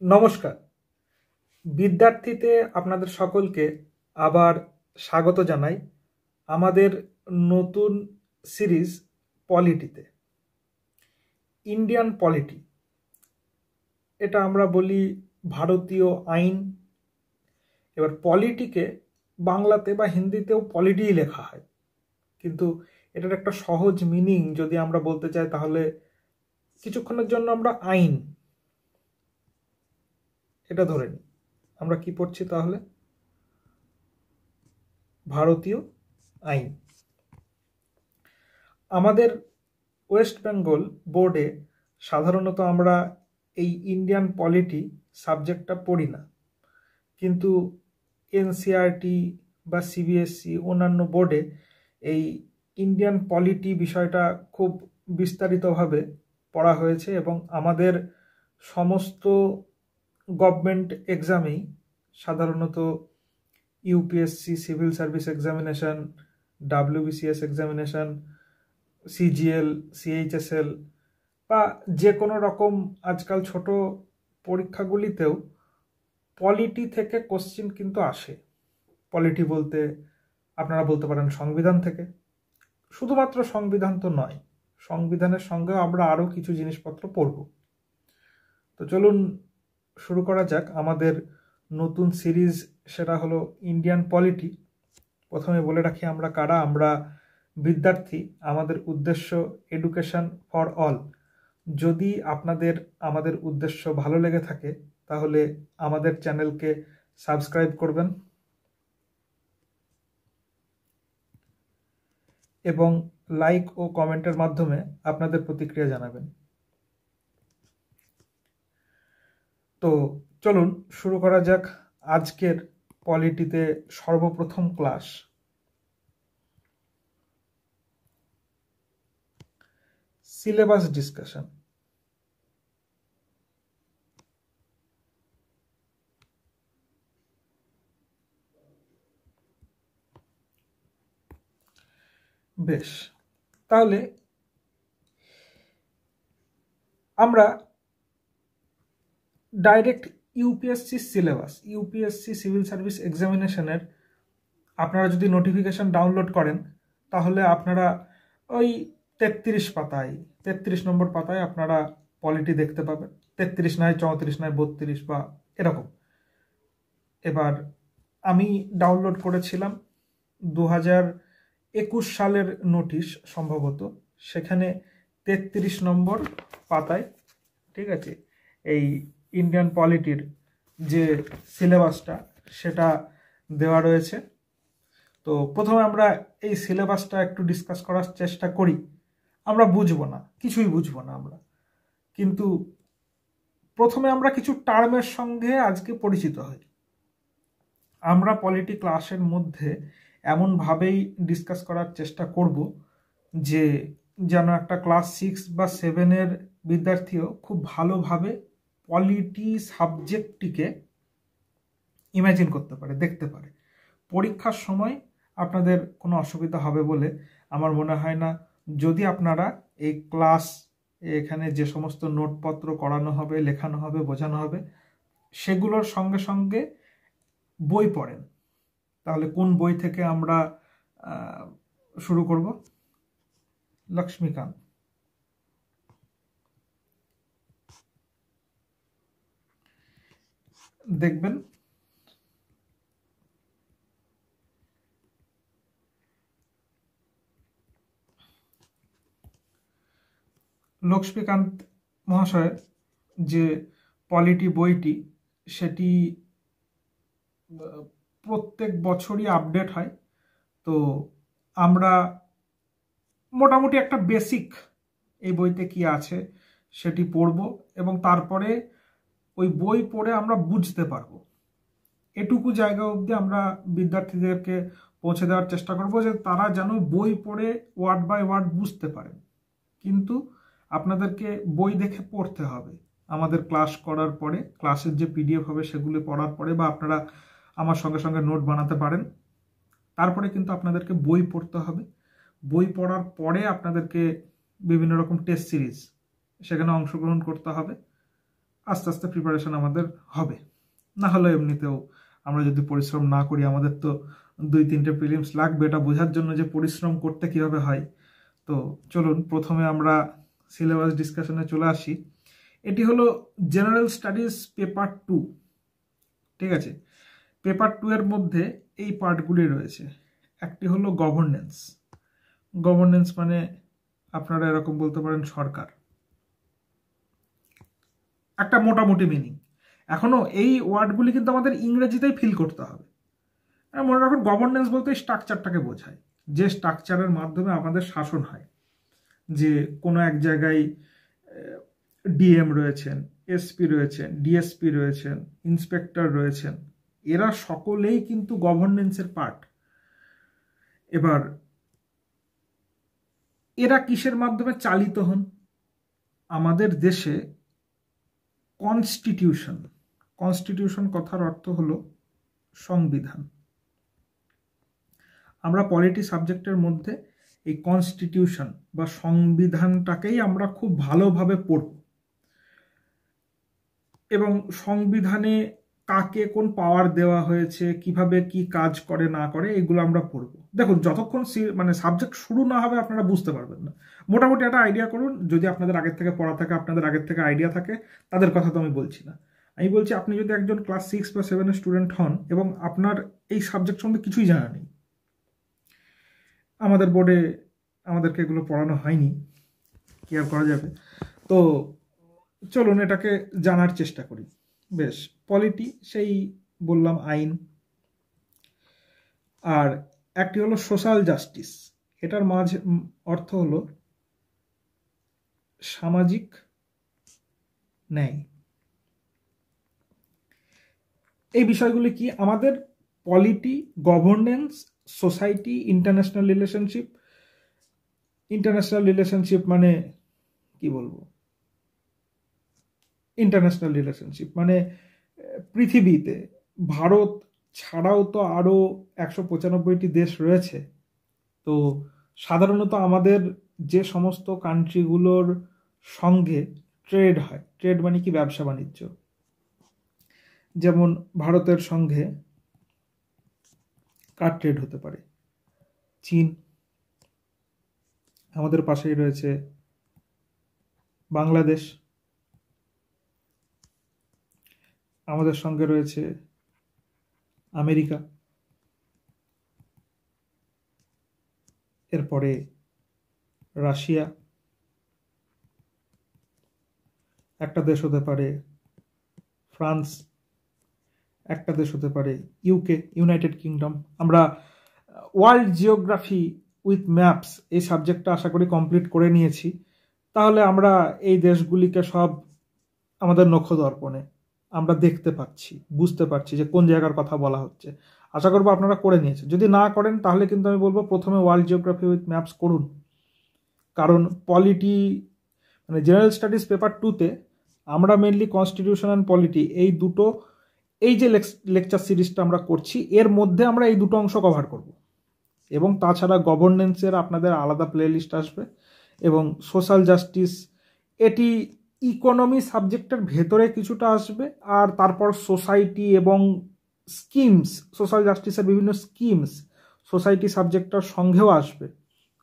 নমস্কার। বিদ্যার্থীতে আপনাদের সকলকে আবার স্বাগত জানাই আমাদের নতুন সিরিজ পলিটিতে। ইন্ডিয়ান পলিটি, এটা আমরা বলি ভারতীয় আইন। এবার পলিটিকে বাংলাতে বা হিন্দিতেও পলিটিই লেখা হয়, কিন্তু এটার একটা সহজ মিনিং যদি আমরা বলতে চাই তাহলে কিছুক্ষণের জন্য আমরা আইন এটা ধরে নিই। আমরা কি পড়ছি তাহলে? ভারতীয় আইন। আমাদের ওয়েস্ট বেঙ্গল বোর্ডে সাধারণত আমরা এই ইন্ডিয়ান পলিটি সাবজেক্টটা পড়ি না, কিন্তু এনসিইআরটি বা সিবিএসই অন্যান্য বোর্ডে এই ইন্ডিয়ান পলিটি বিষয়টা খুব বিস্তারিতভাবে পড়া হয়েছে এবং আমাদের সমস্ত গভর্নমেন্ট এক্সামেই সাধারণত UPSC civil service examination, WBCS examination, CGL, CHSL বা যে কোনো রকম আজকাল ছোট পরীক্ষাগুলিতেও পলিটি থেকে কোশ্চিন কিন্তু আসে। পলিটি বলতে আপনারা বলতে পারেন সংবিধান থেকে। শুধুমাত্র সংবিধান তো নয়, সংবিধানের সঙ্গেও আমরা আরও কিছু জিনিসপত্র পড়ব। তো চলুন শুরু করা যাক আমাদের নতুন সিরিজ, সেটা হলো ইন্ডিয়ান পলিটি। প্রথমে বলে রাখি আমরা কারা। আমরা বিদ্যার্থী, আমাদের উদ্দেশ্য এডুকেশন ফর অল। যদি আপনাদের আমাদের উদ্দেশ্য ভালো লেগে থাকে তাহলে আমাদের চ্যানেলকে সাবস্ক্রাইব করবেন এবং লাইক ও কমেন্টের মাধ্যমে আপনাদের প্রতিক্রিয়া জানাবেন। তো চলুন শুরু করা যাক আজকের পলিটিতে সর্বপ্রথম ক্লাস। Syllabus discussion. বেশ, তাহলে আমরা direct UPSC syllabus, UPSC civil service এক্সামিনেশনের আপনারা যদি নোটিফিকেশন ডাউনলোড করেন তাহলে আপনারা ওই 33 নম্বর পাতায় আপনারা পলিটি দেখতে পাবেন। 33 নয়, 34 নয়, 32 বা এরকম। এবার আমি ডাউনলোড করেছিলাম 2021 সালের নোটিশ সম্ভবত, সেখানে 33 নম্বর পাতায়, ঠিক আছে, এই ইন্ডিয়ান পলিটির যে সিলেবাসটা সেটা দেওয়া রয়েছে। তো প্রথমে আমরা এই সিলেবাসটা একটু ডিসকাস করার চেষ্টা করি। আমরা বুঝবো না, কিছুই বুঝবো না আমরা, কিন্তু প্রথমে আমরা কিছু টার্মের সঙ্গে আজকে পরিচিত হই। আমরা পলিটি ক্লাসের মধ্যে এমনভাবেই ডিসকাস করার চেষ্টা করব যে যেন একটা ক্লাস 6 বা 7-এর বিদ্যার্থীও খুব ভালোভাবে পলিটি সাবজেক্টটিকে ইমাজিন করতে পারে, দেখতে পারে। পরীক্ষার সময় আপনাদের কোনো অসুবিধা হবে বলে আমার মনে হয় না। যদি আপনারা এই ক্লাস, এখানে যে সমস্ত নোটপত্র করানো হবে, লেখানো হবে, বোঝানো হবে, সেগুলোর সঙ্গে সঙ্গে বই পড়েন। তাহলে কোন বই থেকে আমরা শুরু করব? লক্ষ্মীকান্ত। দেখবেন লক্ষ্মীকান্ত মহাশয়ের যে পলিটি বইটি, সেটি প্রত্যেক বছরই আপডেট হয়। তো আমরা মোটামুটি একটা বেসিক এই বইতে কি আছে সেটি পড়ব এবং তারপরে ওই বই পড়ে আমরা বুঝতে পারবো। এটুকু জায়গা অবধি আমরা বিদ্যার্থীদেরকে পৌঁছে দেওয়ার চেষ্টা করব যে তারা যেন বই পড়ে ওয়ার্ড বাই ওয়ার্ড বুঝতে পারেন। কিন্তু আপনাদেরকে বই দেখে পড়তে হবে। আমাদের ক্লাস করার পরে, ক্লাসের যে পিডিএফ হবে সেগুলো পড়ার পরে, বা আপনারা আমার সঙ্গে সঙ্গে নোট বানাতে পারেন, তারপরে কিন্তু আপনাদেরকে বই পড়তে হবে। বই পড়ার পরে আপনাদেরকে বিভিন্ন রকম টেস্ট সিরিজ সেখানে অংশগ্রহণ করতে হবে। আস্তে আস্তে প্রিপারেশন আমাদের হবে। না হলে এমনিতেও আমরা যদি পরিশ্রম না করি, আমাদের তো 2-3টে প্রিলিমস লাগবে এটা বোঝার জন্য যে পরিশ্রম করতে কীভাবে হয়। তো চলুন প্রথমে আমরা সিলেবাস ডিসকাশনে চলে আসি। এটি হলো জেনারেল স্টাডিজ পেপার 2, ঠিক আছে। পেপার 2 এর মধ্যে এই পার্টগুলি রয়েছে। একটি হলো গভর্নেন্স। গভর্নেন্স মানে আপনারা এরকম বলতে পারেন সরকার, একটা মোটামুটি মিনিং। এখনো এই ওয়ার্ডগুলি কিন্তু আমাদের ইংরেজিতেই ফিল করতে হবে। মনে রাখুন গভর্নেন্স বলতে স্ট্রাকচারটাকে বোঝায়, যে স্ট্রাকচারের মাধ্যমে আমাদের শাসন হয়। যে কোনো এক জায়গায় ডিএম রয়েছেন, এসপি রয়েছেন, ডিএসপি রয়েছেন, ইন্সপেক্টর রয়েছেন, এরা সকলেই কিন্তু গভর্নেন্সের পার্ট। এবার এরা কিসের মাধ্যমে চালিত হন? আমাদের দেশে কনস্টিটিউশন, কনস্টিটিউশন কথার অর্থ হলো সংবিধান। আমরা পলিটি সাবজেক্টের মধ্যে এই কনস্টিটিউশন বা সংবিধানটাকেই আমরা খুব ভালোভাবে পড়ব, এবং সংবিধানে কাকে কোন পাওয়ার দেওয়া হয়েছে, কিভাবে কি কাজ করে না করে, এগুলো আমরা পড়ব। দেখুন যতক্ষণ মানে সাবজেক্ট শুরু না হবে আপনারা বুঝতে পারবেন না। মোটামুটি একটা আইডিয়া করুন, যদি আপনাদের আগের থেকে পড়া থাকে, আপনাদের আগের থেকে আইডিয়া থাকে, তাদের কথা তো আমি বলছি না। আমি বলছি আপনি যদি একজন ক্লাস 6 বা 7-এর স্টুডেন্ট হন এবং আপনার এই সাবজেক্ট সম্বন্ধে কিছুই জানা নেই, আমাদের বোর্ডে আমাদেরকে এগুলো পড়ানো হয়নি, কি আর করা যাবে। তো চলুন এটাকে জানার চেষ্টা করি। বেশ, পলিটি সেই বললাম আইন, আর একটি হলো সোশ্যাল জাস্টিস। এটার মাঝে অর্থ হলো সামাজিক ন্যায়। এই বিষয়গুলি কি আমাদের polity, governance, society, international relationship. International relationship মানে কি বলবো, ইন্টারন্যাশনাল রিলেশনশিপ মানে পৃথিবীতে ভারত ছাড়াও তো আরও 195টি দেশ রয়েছে। তো সাধারণত আমাদের যে সমস্ত কান্ট্রিগুলোর সঙ্গে ট্রেড হয়, ট্রেড মানে কি ব্যবসা বাণিজ্য, যেমন ভারতের সঙ্গে কার ট্রেড হতে পারে? চীন। আমাদের পাশেই রয়েছে বাংলাদেশ, আমাদের সঙ্গে রয়েছে আমেরিকা, এরপরে রাশিয়া, একটা দেশ হতে পারে ফ্রান্স, একটা দেশ হতে পারে ইউকে, ইউনাইটেড কিংডম। আমরা ওয়ার্ল্ড জিওগ্রাফি উইথ ম্যাপস এই সাবজেক্টটা আশা করি কমপ্লিট করে নিয়েছি। তাহলে আমরা এই দেশগুলিকে সব আমাদের নক্ষদর্পণে আমরা দেখতে পাচ্ছি, বুঝতে পারছি যে কোন জায়গার কথা বলা হচ্ছে। আশা করবো আপনারা করে নিয়েছেন। যদি না করেন তাহলে কিন্তু আমি বলবো প্রথমে ওয়ার্ল্ড জিওগ্রাফি উইথ ম্যাপস করুন, কারণ পলিটি মানে জেনারেল স্টাডিজ পেপার 2-তে আমরা মেনলি কনস্টিটিউশন অ্যান্ড পলিটি এই দুটো, এই যে লেকচার সিরিজটা আমরা করছি এর মধ্যে আমরা এই দুটো অংশ কভার করব। এবং তাছাড়া গভর্নেন্সের আপনাদের আলাদা প্লেলিস্ট আসবে, এবং সোশ্যাল জাস্টিস এটি ইকোনমি সাবজেক্টের ভেতরে কিছুটা আসবে, আর তারপর সোসাইটি এবং স্কিমস, সোশ্যাল জাস্টিসের বিভিন্ন স্কিমস সোসাইটি সাবজেক্টটার সঙ্গেও আসবে।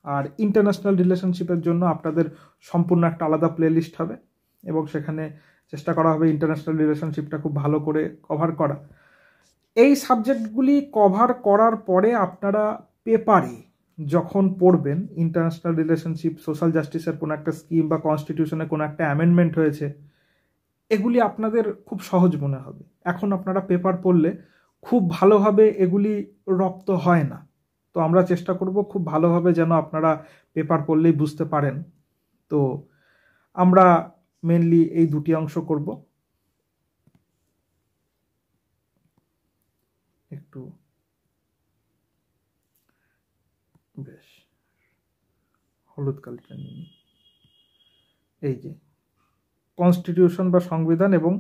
আর ইন্টারন্যাশনাল রিলেশনশিপের জন্য আপনাদের সম্পূর্ণ একটা আলাদা প্লেলিস্ট হবে, এবং সেখানে চেষ্টা করা হবে ইন্টারন্যাশনাল রিলেশনশিপটা খুব ভালো করে কভার করা। এই সাবজেক্টগুলি কভার করার পরে আপনারা পেপারে যখন পড়বেন ইন্টারন্যাশনাল রিলেশনশিপ, সোশ্যাল জাস্টিসের কোনো একটা স্কিম বা কনস্টিটিউশনে কোনো একটা অ্যামেন্ডমেন্ট হয়েছে, এগুলি আপনাদের খুব সহজ মনে হবে। এখন আপনারা পেপার পড়লে খুব ভালোভাবে এগুলি রপ্ত হয় না। তো আমরা চেষ্টা করব খুব ভালোভাবে যেন আপনারা পেপার পড়লেই বুঝতে পারেন। তো আমরা মেনলি এই দুটি অংশ করব। একটু বেশ হলুদ কালিটা নিয়ে, এই যে কনস্টিটিউশন বা সংবিধান এবং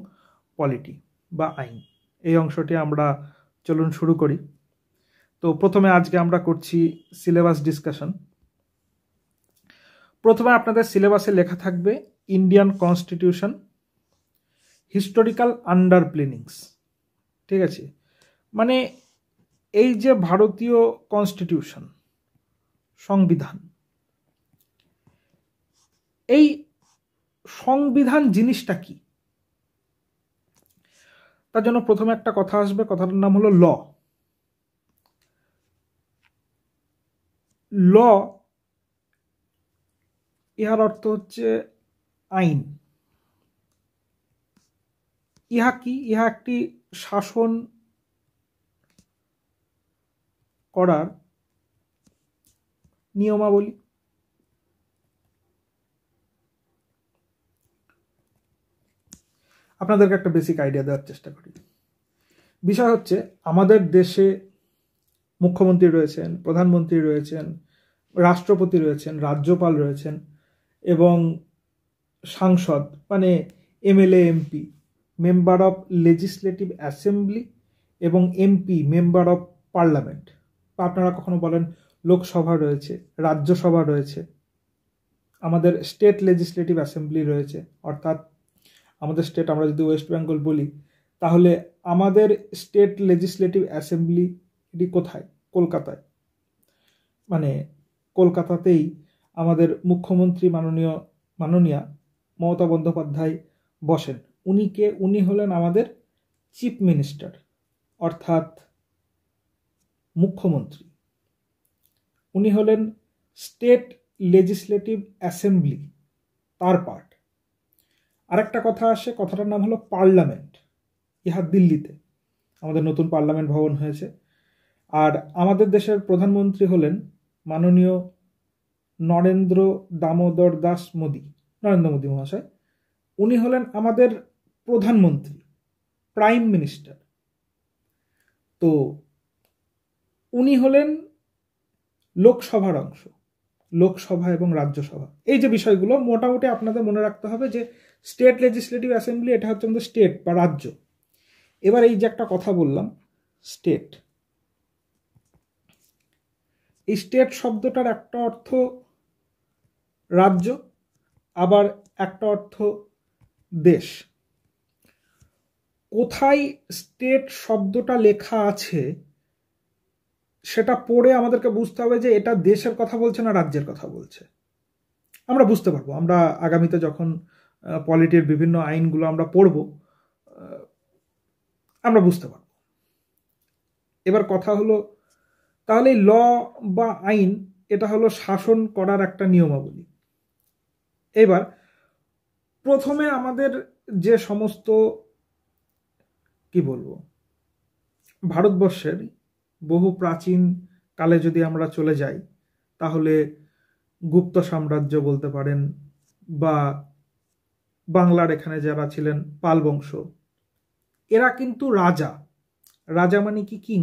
পলিটি বা আইন, এই অংশটি আমরা চলুন শুরু করি। তো প্রথমে আজকে আমরা করছি সিলেবাস ডিসকাশন। প্রথমে আপনাদের সিলেবাসে লেখা থাকবে Indian constitution historical under plannings, ঠিক আছে? মানে এই যে ভারতীয় কনস্টিটিউশন, সংবিধান, এই সংবিধান জিনিসটা কি? তার জন্য প্রথমে একটা কথা আসবে, কথাটার নাম হলো ল। ল, ইহার অর্থ হচ্ছে আইন। ইহা কি? ইহা একটি শাসন করার নিয়মাবলী। আপনাদেরকে একটা বেসিক আইডিয়া দেওয়ার চেষ্টা করি। বিষয় হচ্ছে, আমাদের দেশে মুখ্যমন্ত্রী রয়েছেন, প্রধানমন্ত্রী রয়েছেন, রাষ্ট্রপতি রয়েছেন, রাজ্যপাল রয়েছেন এবং সাংসদ মানে MLA, MP, member of legislative assembly, এবং এমপি মেম্বার অফ পার্লামেন্ট, বা আপনারা কখনো বলেন লোকসভা রয়েছে, রাজ্যসভা রয়েছে, আমাদের স্টেট লেজিসলেটিভ অ্যাসেম্বলি রয়েছে। অর্থাৎ আমাদের স্টেট, আমরা যদি ওয়েস্ট বেঙ্গল বলি, তাহলে আমাদের স্টেট লেজিসলেটিভ অ্যাসেম্বলি এটি কোথায়? কলকাতায়। মানে কলকাতাতেই আমাদের মুখ্যমন্ত্রী মাননীয়া মমতা বন্দ্যোপাধ্যায় বসেন। উনি হলেন আমাদের চিফ মিনিস্টার, অর্থাৎ মুখ্যমন্ত্রী। উনি হলেন স্টেট লেজিসলেটিভ অ্যাসেম্বলি, তার পার্ট। আরেকটা কথা আসে, কথাটার নাম হলো পার্লামেন্ট। ইহা দিল্লিতে আমাদের নতুন পার্লামেন্ট ভবন হয়েছে। আর আমাদের দেশের প্রধানমন্ত্রী হলেন মাননীয় নরেন্দ্র মোদী মহাশয়। উনি হলেন আমাদের প্রধানমন্ত্রী, প্রাইম মিনিস্টার। তো উনি হলেন লোকসভার অংশ, লোকসভা এবং রাজ্যসভা। এই যে বিষয়গুলো মোটামুটি আপনাদের মনে রাখতে হবে যে স্টেট লেজিসলেটিভ অ্যাসেম্বলি, এটা হচ্ছে আমাদের স্টেট বা রাজ্য। এবার এই যে একটা কথা বললাম স্টেট, এই স্টেট শব্দটার একটা অর্থ রাজ্য, আবার একটা অর্থ দেশ। কোথায় স্টেট শব্দটা লেখা আছে সেটা পড়ে আমাদেরকে বুঝতে হবে যে এটা দেশের কথা বলছে না রাজ্যের কথা বলছে। আমরা বুঝতে পারবো, আমরা আগামীতে যখন পলিটির বিভিন্ন আইনগুলো আমরা পড়ব, আমরা বুঝতে পারব। এবার কথা হলো, তাহলে ল বা আইন এটা হলো শাসন করার একটা নিয়মাবলী। এবার প্রথমে আমাদের যে সমস্ত কি বলবো, ভারতবর্ষের বহু প্রাচীন কালে যদি আমরা চলে যাই, তাহলে গুপ্ত সাম্রাজ্য বলতে পারেন, বা বাংলার এখানে যারা ছিলেন পাল বংশ, এরা কিন্তু রাজা। রাজা মানে কি? কিং।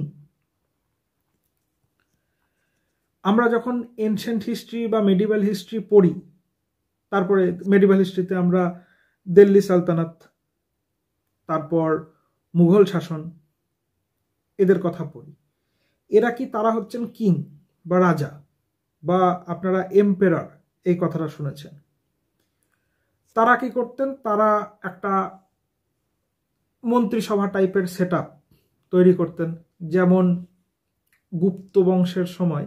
আমরা যখন এনশিয়েন্ট হিস্ট্রি বা মেডিভেল হিস্ট্রি পড়ি, তারপরে মেডিভেল হিস্ট্রিতে আমরা দিল্লি সালতানাত, তারপর মুঘল শাসন, এদের কথা পড়ি। এরা কি, তারা হচ্ছেন কিং বা রাজা, বা আপনারা এম্পেরার এই কথাটা শুনেছেন। তারা কি করতেন? তারা একটা মন্ত্রিসভা টাইপের সেটআপ তৈরি করতেন। যেমন গুপ্ত বংশের সময়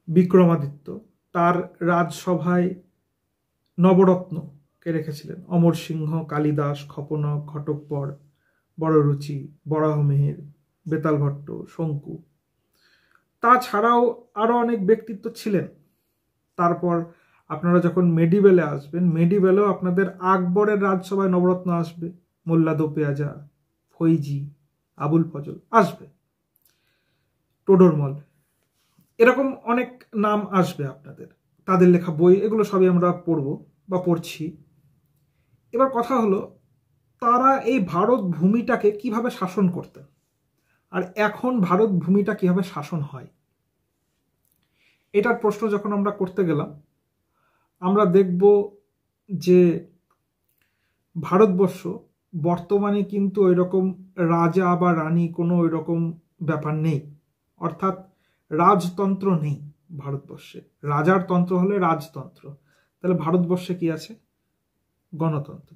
বিক্রমাদিত্য তার রাজসভায় নবরত্নকে রেখেছিলেন, অমর সিংহ, কালিদাস, খপনক, ঘটোৎকচ, বড়রুচি, বরাহমিহির, বেতাল ভট্ট, শঙ্কু। তাছাড়াও আরো অনেক ব্যক্তিত্ব ছিলেন। তারপর আপনারা যখন মেডিভেলে আসবেন, মেডিভেলেও আপনাদের আকবরের রাজসভায় নবরত্ন আসবে, মোল্লা দোপিয়াজা, ফৈজি, আবুল ফজল আসবে, টোডরমল, এরকম অনেক নাম আসবে আপনাদের, তাদের লেখা বই, এগুলো সবই আমরা পড়ব বা পড়ছি। এবার কথা হলো, তারা এই ভারত ভূমিটাকে কিভাবে শাসন করতেন, আর এখন ভারত ভূমিটা কিভাবে শাসন হয়, এটার প্রশ্ন যখন আমরা করতে গেলাম, আমরা দেখব যে ভারতবর্ষ বর্তমানে কিন্তু ওইরকম রাজা বা রানী কোনো ওইরকম ব্যাপার নেই। অর্থাৎ রাজতন্ত্র নেই ভারতবর্ষে। রাজার তন্ত্র হলে রাজতন্ত্র। তাহলে ভারতবর্ষে কি আছে? গণতন্ত্র।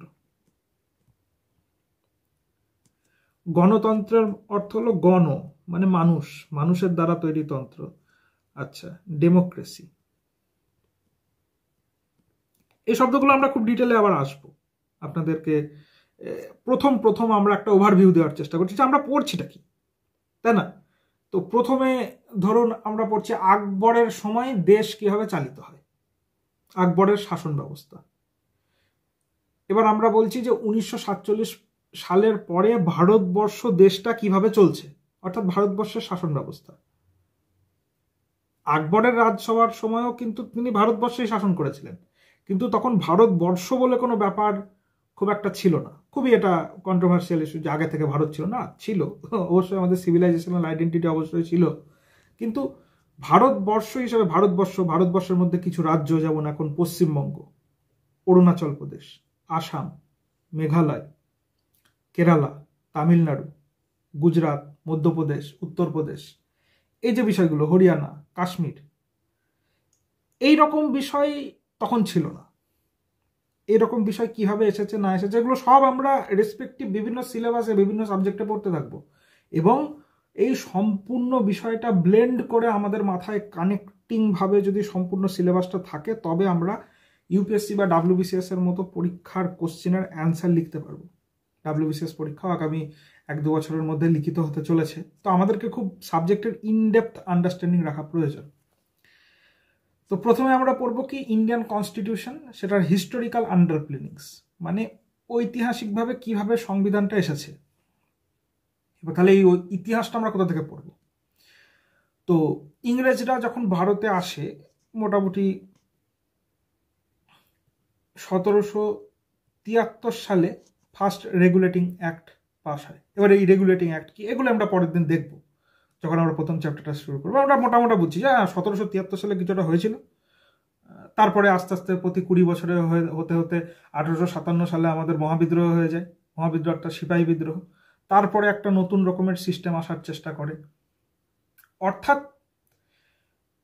গণতন্ত্রের অর্থ হলো গণ মানে মানুষ, মানুষের দ্বারা তৈরি তন্ত্র। আচ্ছা, ডেমোক্রেসি, এই শব্দগুলো আমরা খুব ডিটেলে আবার আসবো। আপনাদেরকে প্রথম আমরা একটা ওভারভিউ দেওয়ার চেষ্টা করছি যে আমরা পড়ছিটা কি, তাই না? তো প্রথমে ধরুন আমরা পড়ছি আকবরের সময় দেশ কিভাবে চালিত হয়, আকবরের শাসন ব্যবস্থা। এবার আমরা বলছি যে 1947 সালের পরে ভারতবর্ষ দেশটা কিভাবে চলছে, অর্থাৎ ভারতবর্ষের শাসন ব্যবস্থা। আকবরের রাজসভার সময়ও কিন্তু তিনি ভারতবর্ষেই শাসন করেছিলেন, কিন্তু তখন ভারতবর্ষ বলে কোনো ব্যাপার খুব একটা ছিল না। খুবই এটা কন্ট্রোভার্সিয়াল ইস্যু যে আগে থেকে ভারত ছিল না, ছিল অবশ্যই, আমাদের সিভিলাইজেশনাল আইডেন্টিটি অবশ্যই ছিল, কিন্তু ভারতবর্ষ হিসেবে ভারতবর্ষের মধ্যে কিছু রাজ্য, যেমন এখন পশ্চিমবঙ্গ, অরুণাচল প্রদেশ, আসাম, মেঘালয়, কেরালা, তামিলনাড়ু, গুজরাট, মধ্যপ্রদেশ, উত্তরপ্রদেশ, এই যে বিষয়গুলো, হরিয়ানা, কাশ্মীর, এই রকম বিষয় তখন ছিল না। এরকম বিষয় কিভাবে এসেছে না এসেছে এগুলো সব আমরা রেসপেক্টিভ বিভিন্ন সিলেবাসে বিভিন্ন সাবজেক্টে পড়তে থাকবো, এবং এই সম্পূর্ণ বিষয়টা ব্লেন্ড করে আমাদের মাথায় কানেক্টিং ভাবে যদি সম্পূর্ণ সিলেবাসটা থাকে, তবে আমরা ইউপিএসসি বা ডাব্লিউবিসিএস এর মতো পরীক্ষার কোশ্চেনের অ্যান্সার লিখতে পারবো। ডাব্লিউবিসিএস পরীক্ষাও আগামী 1-2 বছরের মধ্যে লিখিত হতে চলেছে, তো আমাদেরকে খুব সাবজেক্টের ইনডেপথ আন্ডারস্ট্যান্ডিং রাখা প্রয়োজন। তো প্রথমে আমরা পড়বো কি ইন্ডিয়ান কনস্টিটিউশন, সেটার হিস্টোরিক্যাল আন্ডারপ্লেনিংস, মানে ঐতিহাসিকভাবে কিভাবে সংবিধানটা এসেছে। এবার তাহলে এই ইতিহাসটা আমরা কোথা থেকে পড়বো? তো ইংরেজরা যখন ভারতে আসে মোটামুটি 1773 সালে ফার্স্ট রেগুলেটিং অ্যাক্ট পাস হয়। এবার এই রেগুলেটিং অ্যাক্ট কি, এগুলো আমরা পরের দিন দেখবো যখন আমরা প্রথম চ্যাপ্টারটা শুরু করবো। আমরা মোটামুটি বুঝছি যে 1773 সালে কিছুটা হয়েছিল, তারপরে আস্তে আস্তে প্রতি 20 বছরে হতে হতে 1857 সালে আমাদের মহাবিদ্রোহ হয়ে যায়, মহাবিদ্রোহ একটা সিপাহী বিদ্রোহ, তারপরে একটা নতুন রকমের সিস্টেম আসার চেষ্টা করে। অর্থাৎ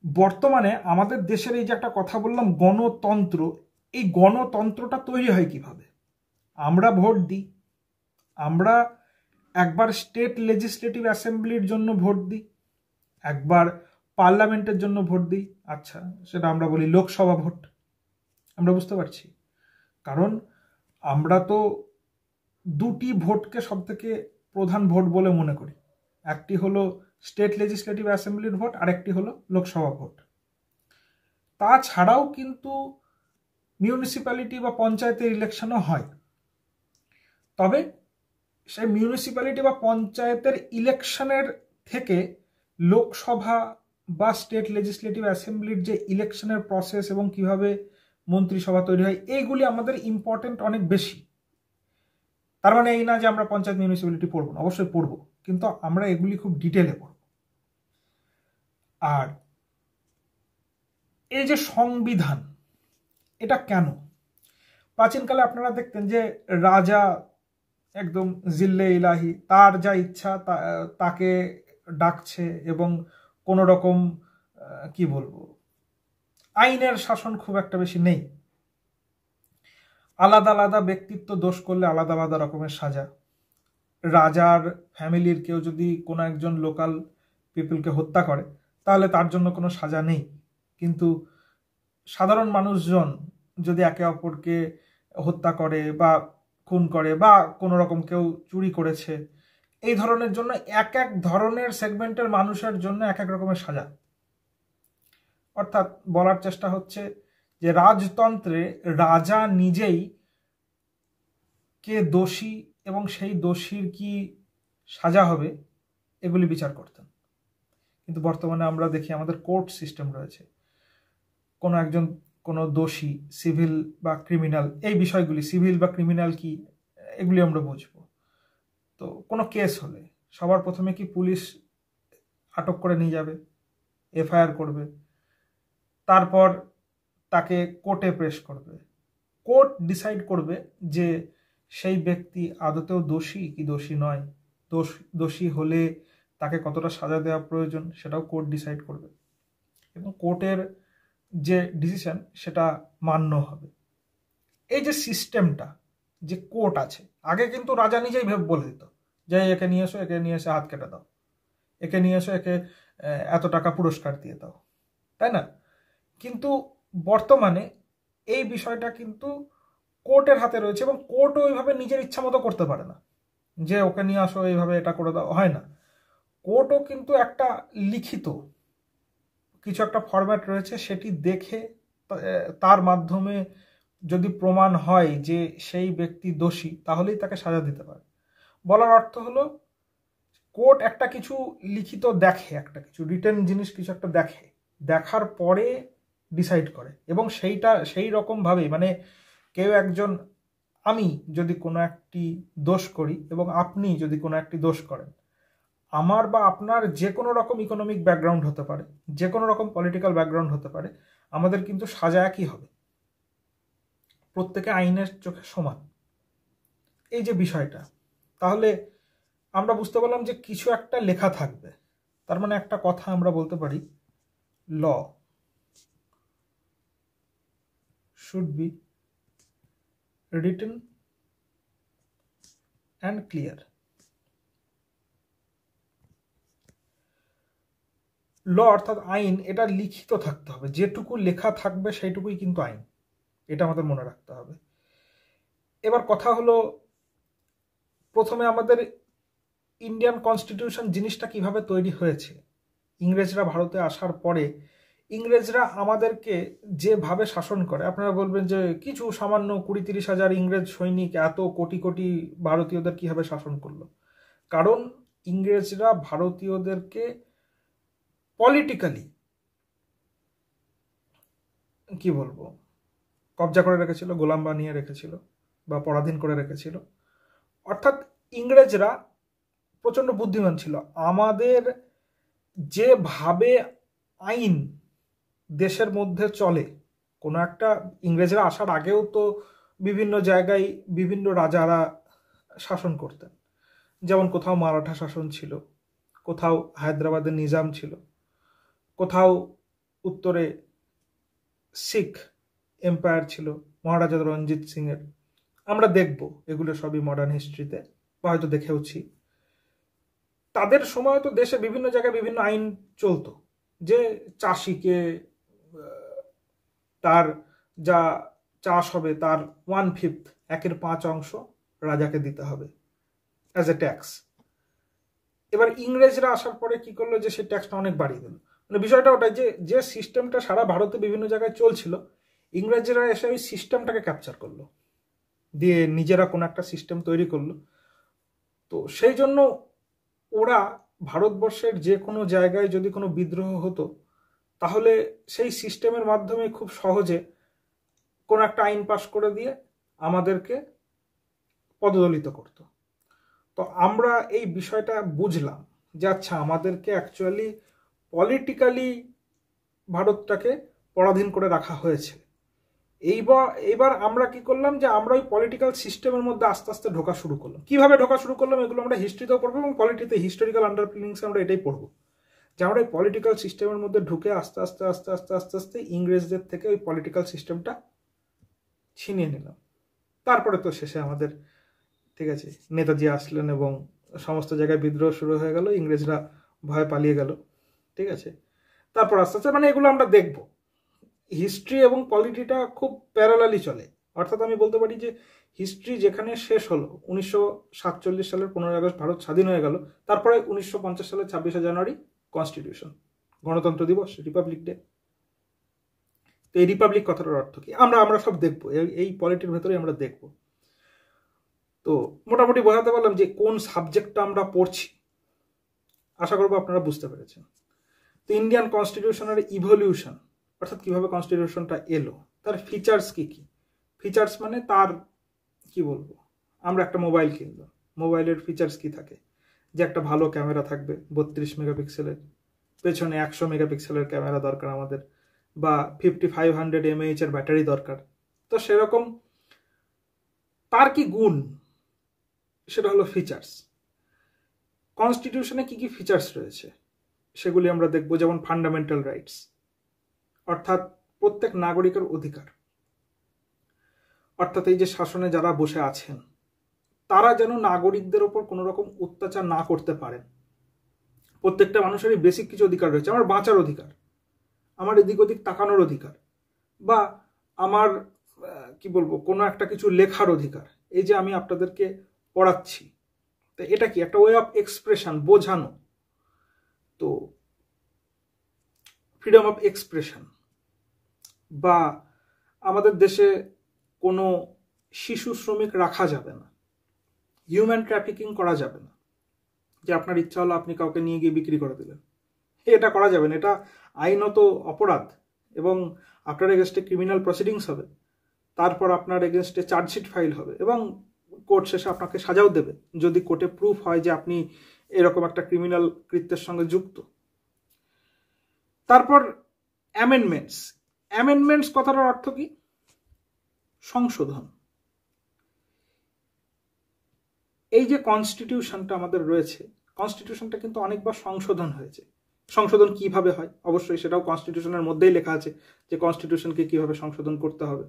বর্তমানে আমাদের দেশের এই যে একটা কথা বললাম গণতন্ত্র, এই গণতন্ত্রটা তৈরি হয় কিভাবে? আমরা ভোট দিই, আমরা একবার স্টেট লেজিসলেটিভ অ্যাসেম্বলির জন্য ভোট দিই, একবার পার্লামেন্টের জন্য ভোট দিই। আচ্ছা, সেটা আমরা বলি লোকসভা ভোট। আমরা বুঝতে পারছি, কারণ আমরা তো দুটি ভোটকে সব থেকে প্রধান ভোট বলে মনে করি, একটি হলো স্টেট লেজিসলেটিভ অ্যাসেম্বলির ভোট, আর একটি হলো লোকসভা ভোট। তাছাড়াও কিন্তু মিউনিসিপ্যালিটি বা পঞ্চায়েতের ইলেকশনও হয়, তবে সেই মিউনিসিপ্যালিটি বা পঞ্চায়েতের ইলেকশনের থেকে লোকসভা বা স্টেট লেজিসলেটিভ অ্যাসেম্বলির যে ইলেকশনের প্রসেস এবং কিভাবে মন্ত্রিসভা তৈরি হয়, এইগুলি আমাদের ইম্পর্টেন্ট অনেক বেশি। তার মানে এই না যে আমরা পঞ্চায়েত মিউনিসিপ্যালিটি পড়বো না, অবশ্যই পড়বো, কিন্তু আমরা এগুলি খুব ডিটেলে পড়ব। আর এই যে সংবিধান, এটা কেন? প্রাচীনকালে আপনারা দেখতেন যে রাজা একদম জিল্লে ইলাহি, তার যা ইচ্ছা তাকে ডাকছে, এবং কোনো রকম কি বলবো, আইনের শাসন খুব একটা বেশি নেই। আলাদা আলাদা ব্যক্তিত্ব দোষ করলে আলাদা আলাদা রকমের সাজা। রাজার ফ্যামিলির কেউ যদি কোনো একজন লোকাল পিপলকে হত্যা করে, তাহলে তার জন্য কোনো সাজা নেই, কিন্তু সাধারণ মানুষজন যদি একে অপরকে হত্যা করে বা খুন করে বা কোনো রকম কেউ চুরি করেছে, এই ধরনের জন্য এক এক ধরনের সেগমেন্টের মানুষের জন্য এক এক রকমের সাজা। অর্থাৎ বলার চেষ্টা হচ্ছে যে রাজতন্ত্রে রাজা নিজেই কে দোষী এবং সেই দোষীর কি সাজা হবে এগুলি বিচার করতেন। কিন্তু বর্তমানে আমরা দেখি আমাদের কোর্ট সিস্টেম রয়েছে, কোনো একজন কোনো দোষী, সিভিল বা ক্রিমিনাল, এই বিষয়গুলি সিভিল বা ক্রিমিনাল কি এগুলি আমরা বুঝবো। তো কোনো কেস হলে সবার প্রথমে কি পুলিশ আটক করে নিয়ে যাবে, এফআইআর করবে, তারপর তাকে কোর্টে পেশ করবে, কোর্ট ডিসাইড করবে যে সেই ব্যক্তি আদতেও দোষী কি দোষী নয়, দোষী হলে তাকে কতটা সাজা দেওয়া প্রয়োজন সেটাও কোর্ট ডিসাইড করবে, এবং কোর্টের যে ডিসিশন সেটা মান্য হবে। এই যে সিস্টেমটা, যে কোর্ট আছে, আগে কিন্তু রাজা নিজেই বলে দিত যে একে নিয়ে এসে হাত কেটে দাও, একে নিয়ে এসো, একে এত টাকা পুরস্কার দিয়ে দাও, তাই না? কিন্তু বর্তমানে এই বিষয়টা কিন্তু কোর্টের হাতে রয়েছে, এবং কোর্টও ওইভাবে নিজের ইচ্ছা মতো করতে পারে না যে ওকে নিয়ে আসো এইভাবে এটা করে দাও, হয় না। কোর্টও কিন্তু একটা লিখিত কিছু একটা ফরম্যাট রয়েছে, সেটি দেখে তার মাধ্যমে যদি প্রমাণ হয় যে সেই ব্যক্তি দোষী, তাহলেই তাকে সাজা দিতে পারে। বলার অর্থ হলো কোর্ট একটা কিছু লিখিত দেখে, একটা কিছু রিটেন জিনিস কিছু একটা দেখে, দেখার পরে ডিসাইড করে, এবং সেই রকমভাবেই মানে কেউ একজন, আমি যদি কোনো একটি দোষ করি এবং আপনি যদি কোনো একটি দোষ করেন, আমার বা আপনার যে কোনো রকম ইকোনমিক ব্যাকগ্রাউন্ড হতে পারে, যে কোনো রকম পলিটিক্যাল ব্যাকগ্রাউন্ড হতে পারে, আমাদের কিন্তু সাজা একই হবে, প্রত্যেকে আইনের চোখে সমান। এই যে বিষয়টা, তাহলে আমরা বুঝতে পারলাম যে কিছু একটা লেখা থাকবে, তার মানে একটা কথা আমরা বলতে পারি, law should be written and clear. Law অর্থাৎ আইন, এটা লিখিত থাকতে হবে, যেটুকু লেখা থাকবে সেইটুকুই কিন্তু আইন, এটা আমাদের মনে রাখতে হবে। এবার কথা হলো, প্রথমে আমাদের ইন্ডিয়ান কনস্টিটিউশন জিনিসটা কিভাবে তৈরি হয়েছে। ইংরেজরা ভারতে আসার পরে ইংরেজরা আমাদেরকে যেভাবে শাসন করে, আপনারা বলবেন যে কিছু সামান্য 20-30 হাজার ইংরেজ সৈনিক এত কোটি কোটি ভারতীয়দের কিভাবে শাসন করলো? কারণ ইংরেজরা ভারতীয়দেরকে পলিটিক্যালি কি বলবো, কবজা করে রেখেছিল, গোলাম বানিয়ে রেখেছিল বা পরাধীন করে রেখেছিল। অর্থাৎ ইংরেজরা প্রচণ্ড বুদ্ধিমান ছিল। আমাদের যেভাবে আইন দেশের মধ্যে চলে, কোনো একটা, ইংরেজরা আসার আগেও তো বিভিন্ন জায়গায় বিভিন্ন রাজারা শাসন করতেন, যেমন কোথাও মারাঠা শাসন ছিল, কোথাও হায়দ্রাবাদের নিজাম ছিল, কোথাও উত্তরে শিখ এম্পায়ার ছিল মহারাজা রঞ্জিত সিংয়ের। আমরা দেখব এগুলো সবই মডার্ন হিস্ট্রিতে, বা হয়তো দেখেওছি। তাদের সময় তো দেশে বিভিন্ন জায়গায় বিভিন্ন আইন চলতো, যে চাষিকে তার যা চাষ হবে তার 1/5, 1/5 রাজাকে দিতে হবে অ্যাজ এ ট্যাক্স। এবার ইংরেজরা আসার পরে কি করলো, যে সেই ট্যাক্সটা অনেক বাড়িয়ে দিল। মানে বিষয়টা ওটাই যে সিস্টেমটা সারা ভারতে বিভিন্ন জায়গায় চলছিল, ইংরেজরা এসে ওই সিস্টেমটাকে ক্যাপচার করলো, দিয়ে নিজেরা কোনো একটা সিস্টেম তৈরি করলো। তো সেই জন্য ওরা ভারতবর্ষের যে কোনো জায়গায় যদি কোনো বিদ্রোহ হতো, তাহলে সেই সিস্টেমের মাধ্যমে খুব সহজে কোনো একটা আইন পাশ করে দিয়ে আমাদেরকে পদদলিত করত। তো আমরা এই বিষয়টা বুঝলাম যে আচ্ছা, আমাদেরকে অ্যাকচুয়ালি পলিটিক্যালি ভারতটাকে পরাধীন করে রাখা হয়েছে। এইবার আমরা কি করলাম, যে আমরা ওই পলিটিক্যাল সিস্টেমের মধ্যে আস্তে আস্তে ঢোকা শুরু করলাম। কিভাবে ঢোকা শুরু করলাম এগুলো আমরা হিস্ট্রিতেও পড়বো, এবং পলিটিতে হিস্টোরিক্যাল আন্ডারপিনিংসে আমরা এটাই পড়বো, যে আমরা এই পলিটিক্যাল সিস্টেমের মধ্যে ঢুকে আস্তে আস্তে আস্তে আস্তে আস্তে আস্তে ইংরেজদের থেকে ওই পলিটিক্যাল সিস্টেমটা ছিনিয়ে নিলাম। তারপরে তো শেষে আমাদের, ঠিক আছে, নেতাজি আসলেন এবং সমস্ত জায়গায় বিদ্রোহ শুরু হয়ে গেল, ইংরেজরা ভয় পালিয়ে গেল, ঠিক আছে। তারপর আস্তে আস্তে মানে এগুলো আমরা দেখব। হিস্ট্রি এবং পলিটিটা খুব প্যারালালি চলে। অর্থাৎ আমি বলতে পারি যে হিস্ট্রি যেখানে শেষ হলো 1947 সালের 15 আগস্ট ভারত স্বাধীন হয়ে গেল, তারপরে 1950 সালের 26শে জানুয়ারি কনস্টিটিউশন, গণতন্ত্র দিবস, রিপাবলিক ডে। তো এই রিপাবলিক কথাটার অর্থ কি আমরা সব দেখবো, এই পলিটির ভেতরে আমরা দেখব। তো মোটামুটি বোঝাতে পারলাম যে কোন সাবজেক্টটা আমরা পড়ছি, আশা করবো আপনারা বুঝতে পেরেছেন। তো ইন্ডিয়ান কনস্টিটিউশনের ইভলিউশন, অর্থাৎ কিভাবে কনস্টিটিউশনটা এলো, তার ফিচার্স কি কি। ফিচার্স মানে তার কি বলবো, আমরা একটা মোবাইল কিনলাম, মোবাইলের ফিচার্স কি থাকে, যে একটা ভালো ক্যামেরা থাকবে 32 মেগাপিক্সেলের, পেছনে 100 মেগাপিক্সেলের ক্যামেরা দরকার আমাদের, বা 5500 mAh এর ব্যাটারি দরকার। তো সেরকম তার কি গুণ, সেটা হলো ফিচার্স। কনস্টিটিউশনে কি কি ফিচার্স রয়েছে সেগুলি আমরা দেখব, যেমন ফান্ডামেন্টাল রাইটস, অর্থাৎ প্রত্যেক নাগরিকের অধিকার। অর্থাৎ এই যে শাসনে যারা বসে আছেন তারা যেন নাগরিকদের ওপর কোনো রকম অত্যাচার না করতে পারেন। প্রত্যেকটা মানুষেরই বেসিক কিছু অধিকার রয়েছে। আমার বাঁচার অধিকার, আমার এদিক ওদিক তাকানোর অধিকার, বা আমার কি বলবো কোনো একটা কিছু লেখার অধিকার। এই যে আমি আপনাদেরকে পড়াচ্ছি, তো এটা কি একটা ওয়ে অফ এক্সপ্রেশন, বোঝানো। তো ফ্রিডম অফ এক্সপ্রেশন, বা আমাদের দেশে কোনো শিশু শ্রমিক রাখা যাবে না, হিউম্যান ট্রাফিকিং করা যাবে না, যে আপনার ইচ্ছা হলো আপনি কাউকে নিয়ে গিয়ে বিক্রি করে দিলেন, এটা করা যাবে না। এটা আইনত অপরাধ এবং আপনার এগেনস্টে ক্রিমিনাল প্রসিডিংস হবে, তারপর আপনার এগেনস্টে চার্জশিট ফাইল হবে এবং কোর্ট শেষে আপনাকে সাজাও দেবে যদি কোর্টে প্রুফ হয় যে আপনি এরকম একটা ক্রিমিনাল কৃত্যের সঙ্গে যুক্ত। তারপর অ্যামেন্ডমেন্টস কথাটার অর্থ কি? সংশোধন। এই যে কনস্টিটিউশনটা আমাদের রয়েছে, কনস্টিটিউশনটা কিন্তু অনেকবার সংশোধন হয়েছে। সংশোধন কিভাবে হয় অবশ্যই সেটাও কনস্টিটিউশনের মধ্যেই লেখা আছে যে কনস্টিটিউশনকে কিভাবে সংশোধন করতে হবে।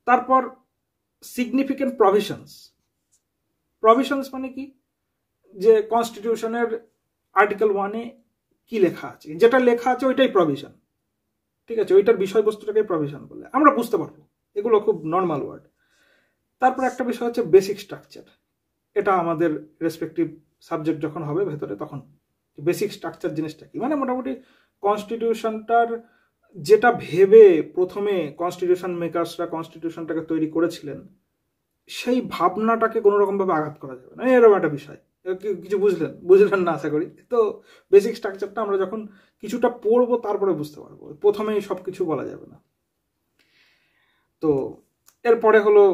তারপর সিগনিফিকেন্ট প্রভিশনস মানে কি? যে কনস্টিটিউশনের আর্টিকেল 1-এ কি লেখা আছে, যেটা লেখা আছে ওইটাই প্রভিশন, ঠিক আছে, ওইটার বিষয়বস্তুটাকে প্রভিশন বলে আমরা বুঝতে পারবো। এগুলো খুব নর্মাল ওয়ার্ড। তারপর একটা বিষয় হচ্ছে বেসিক স্ট্রাকচার। এটা আমাদের রেসপেক্টিভ সাবজেক্ট যখন হবে ভেতরে, তখন বেসিক স্ট্রাকচার জিনিসটা কি, মানে মোটামুটি কনস্টিটিউশনটার যেটা ভেবে প্রথমে কনস্টিটিউশন মেকার্সরা কনস্টিটিউশনটাকে তৈরি করেছিলেন, সেই ভাবনাটাকে কোনো রকমভাবে আঘাত করা যাবে না, এরকম একটা বিষয়। কিছু বুঝলেন না আশা করি। তো বেসিক স্ট্রাকচারটা আমরা যখন কিছুটা পড়বো তারপরে বুঝতে পারবো, প্রথমেই সব কিছু বলা যাবে না। তো এরপরে হলো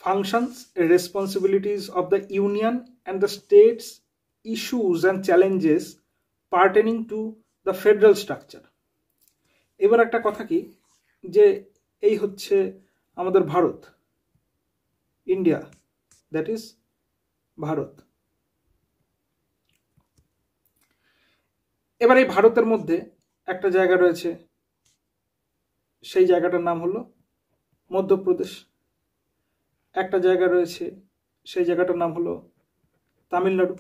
functions and responsibilities of the union and the states, issues and challenges pertaining to the federal structure। এবার একটা কথা কি, যে এই হচ্ছে আমাদের Bharat, India, that is Bharat. এবার এই ভারতের মধ্যে একটা জায়গা রয়েছে, সেই জায়গাটার নাম হলো মধ্যপ্রদেশ। একটা জায়গা রয়েছে, সেই জায়গাটার নাম হলো তামিলনাড়ু।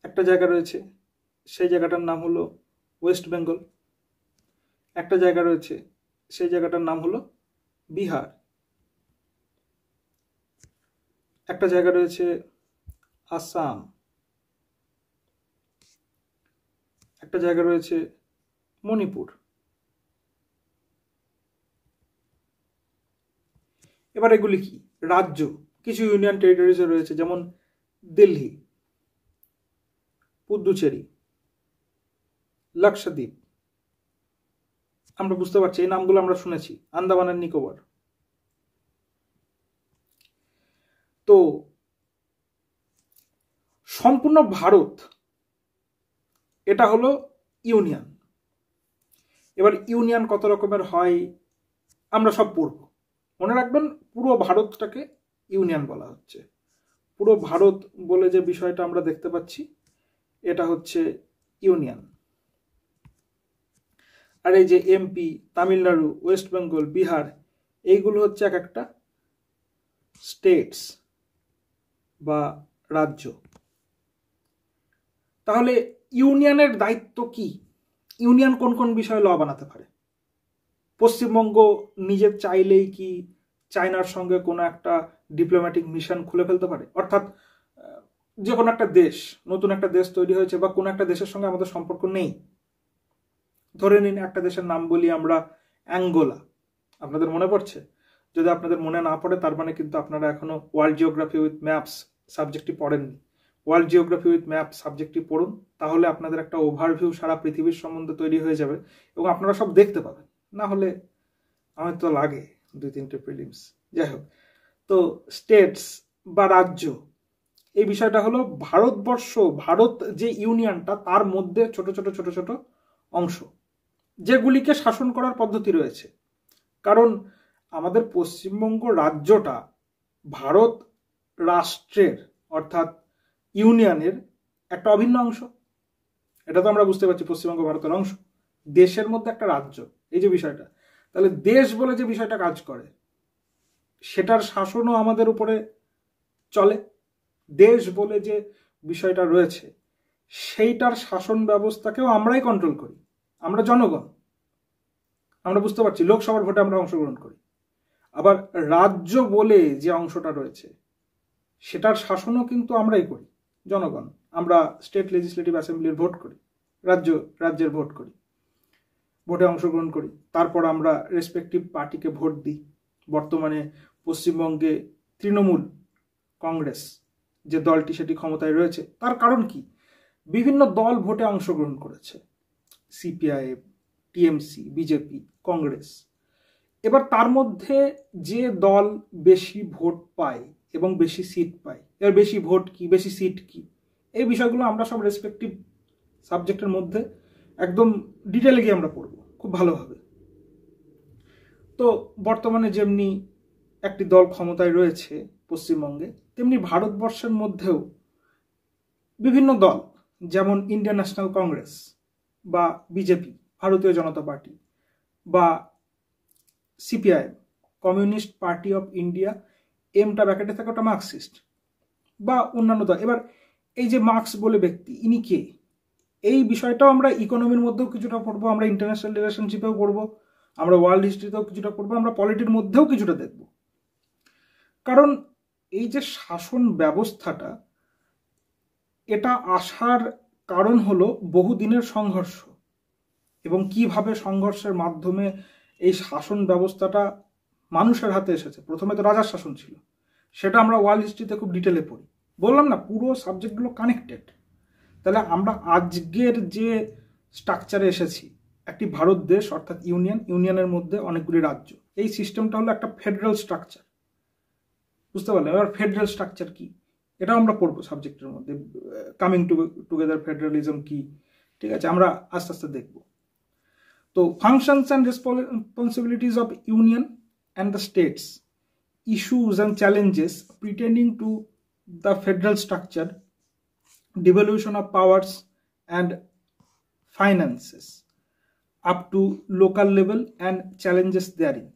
একটা জায়গা রয়েছে, সেই জায়গাটার নাম হলো ওয়েস্ট বেঙ্গল। একটা জায়গা রয়েছে, সেই জায়গাটার নাম হলো বিহার। একটা জায়গা রয়েছে আসাম। একটা জায়গা রয়েছে মণিপুর। এবার এগুলি কি? রাজ্য। কিছু ইউনিয়ন টেরিটরিজে রয়েছে, যেমন দিল্লি, পুদুচেরি, লাক্ষাদ্বীপ। আমরা বুঝতে পারছি, এই নামগুলো আমরা শুনেছি। আন্দামান আর নিকোবর। তো সম্পূর্ণ ভারত এটা হলো ইউনিয়ন। এবার ইউনিয়ন কত রকমের হয় আমরা সব পড়ব। মনে রাখবেন, পুরো ভারতটাকে ইউনিয়ন বলা হচ্ছে। পুরো ভারত বলে যে বিষয়টা আমরা দেখতে পাচ্ছি, এটা হচ্ছে ইউনিয়ন। আর এই যে এমপি, তামিলনাড়ু, ওয়েস্ট বেঙ্গল, বিহার, এইগুলো হচ্ছে এক একটা স্টেটস বা রাজ্য। তাহলে ইউনিয়নের দায়িত্ব কি? ইউনিয়ন কোন কোন বিষয়ে ল বানাতে পারে? পশ্চিমবঙ্গ নিজের চাইলেই কি চায়নার সঙ্গে কোনো একটা ডিপ্লোম্যাটিক মিশন খুলে ফেলতে পারে? অর্থাৎ যে কোনো একটা দেশ, নতুন একটা দেশ তৈরি হয়েছে বা কোনো একটা দেশের সঙ্গে আমাদের সম্পর্ক নেই, ধরে নিন একটা দেশের নাম বলি আমরা অ্যাঙ্গোলা। আপনাদের মনে পড়ছে? যদি আপনাদের মনে না পড়ে তার মানে কিন্তু আপনারা এখনো ওয়ার্ল্ড জিওগ্রাফি উইথ ম্যাপস সাবজেক্টটি পড়েননি। ওয়ার্ল্ড জিওগ্রাফি উইথ ম্যাপ সাবজেক্টটি পড়ুন, তাহলে আপনাদের একটা ওভারভিউ সারা পৃথিবীর সম্বন্ধে তৈরি হয়ে যাবে এবং আপনারা সব দেখতে পাবেন। না হলে আমার তো লাগে 2-3টে প্রিলিমস। যাই হোক, তো স্টেটস বা রাজ্য, এই বিষয়টা হলো ভারতবর্ষ, ভারত যে ইউনিয়নটা, তার মধ্যে ছোট ছোট ছোট ছোট অংশ যেগুলিকে শাসন করার পদ্ধতি রয়েছে। কারণ আমাদের পশ্চিমবঙ্গ রাজ্যটা ভারত রাষ্ট্রের অর্থাৎ ইউনিয়নের একটা অভিন্ন অংশ। এটা তো আমরা বুঝতে পারছি, পশ্চিমবঙ্গ ভারতের অংশ, দেশের মধ্যে একটা রাজ্য, এই যে বিষয়টা। তাহলে দেশ বলে যে বিষয়টা কাজ করে, সেটার শাসনও আমাদের উপরে চলে। দেশ বলে যে বিষয়টা রয়েছে সেইটার শাসন ব্যবস্থাকেও আমরাই কন্ট্রোল করি, আমরা জনগণ। আমরা বুঝতে পারছি লোকসভার ভোটে আমরা অংশগ্রহণ করি, আবার রাজ্য বলে যে অংশটা রয়েছে সেটার শাসনও কিন্তু আমরাই করি, জনগণ। আমরা স্টেট লেজিসলেটিভ অ্যাসেম্বলির ভোট করি, রাজ্যের ভোট করি, ভোটে অংশগ্রহণ করি, তারপর আমরা রেসপেক্টিভ পার্টিকে ভোট দিই। বর্তমানে পশ্চিমবঙ্গে তৃণমূল কংগ্রেস যে দলটি সেটি ক্ষমতায় রয়েছে, তার কারণ কি? বিভিন্ন দল ভোটে অংশগ্রহণ করেছে, সিপিআইএম, টিএমসি, বিজেপি, কংগ্রেস। এবার তার মধ্যে যে দল বেশি ভোট পায় এবং বেশি সিট পায়, এর বেশি ভোট কি বেশি সিট কি, এই বিষয়গুলো আমরা সব রেসপেক্টিভ সাবজেক্টের মধ্যে একদম ডিটেলে গিয়ে আমরা পড়ব খুব ভালোভাবে। তো বর্তমানে যেমনি একটি দল ক্ষমতায় রয়েছে পশ্চিমবঙ্গে, তেমনি ভারতবর্ষের মধ্যেও বিভিন্ন দল, যেমন ইন্ডিয়ান ন্যাশনাল কংগ্রেস বা বিজেপি, ভারতীয় জনতা পার্টি, বা CPIM, Communist Party of India, এমটা ব্র্যাকেটে থাকে ওটা মার্কসিস্ট, বা অন্যান্য দল। এবার এই যে মার্কস বলে ব্যক্তি, ইনি কে? এই বিষয়টাও আমরা ইকোনমির মধ্যেও কিছুটা পড়বো, আমরা ইন্টারন্যাশনাল রিলেশনশিপেও পড়বো, আমরা ওয়ার্ল্ড হিস্ট্রিতেও কিছুটা পড়বো, আমরা পলিটির মধ্যেও কিছুটা দেখব। কারণ এই যে শাসন ব্যবস্থাটা, এটা আসার কারণ হলো বহুদিনের সংঘর্ষ, এবং কিভাবে সংঘর্ষের মাধ্যমে এই শাসন ব্যবস্থাটা মানুষের হাতে এসেছে। প্রথমে তো রাজার শাসন ছিল, সেটা আমরা ওয়ার্ল্ড হিস্ট্রিতে খুব ডিটেলে পড়ি। বললাম না, পুরো সাবজেক্টগুলো কানেক্টেড। তাহলে আমরা আজকের যে স্ট্রাকচারে এসেছি, একটি ভারত দেশ অর্থাৎ ইউনিয়নের মধ্যে অনেকগুলি রাজ্য, এই সিস্টেমটা হলো একটা ফেডারেল স্ট্রাকচার। বুঝতে পারলাম। এবার ফেডারেল স্ট্রাকচার কি, এটাও আমরা পড়বো সাবজেক্টের মধ্যে। কামিং টুগেদার ফেডারেলিজম কি, ঠিক আছে, আমরা আস্তে আস্তে দেখব। তো functions and responsibilities of union and the states, issues and challenges pretending to the federal structure, devolution of powers and finances up to local level and challenges therein।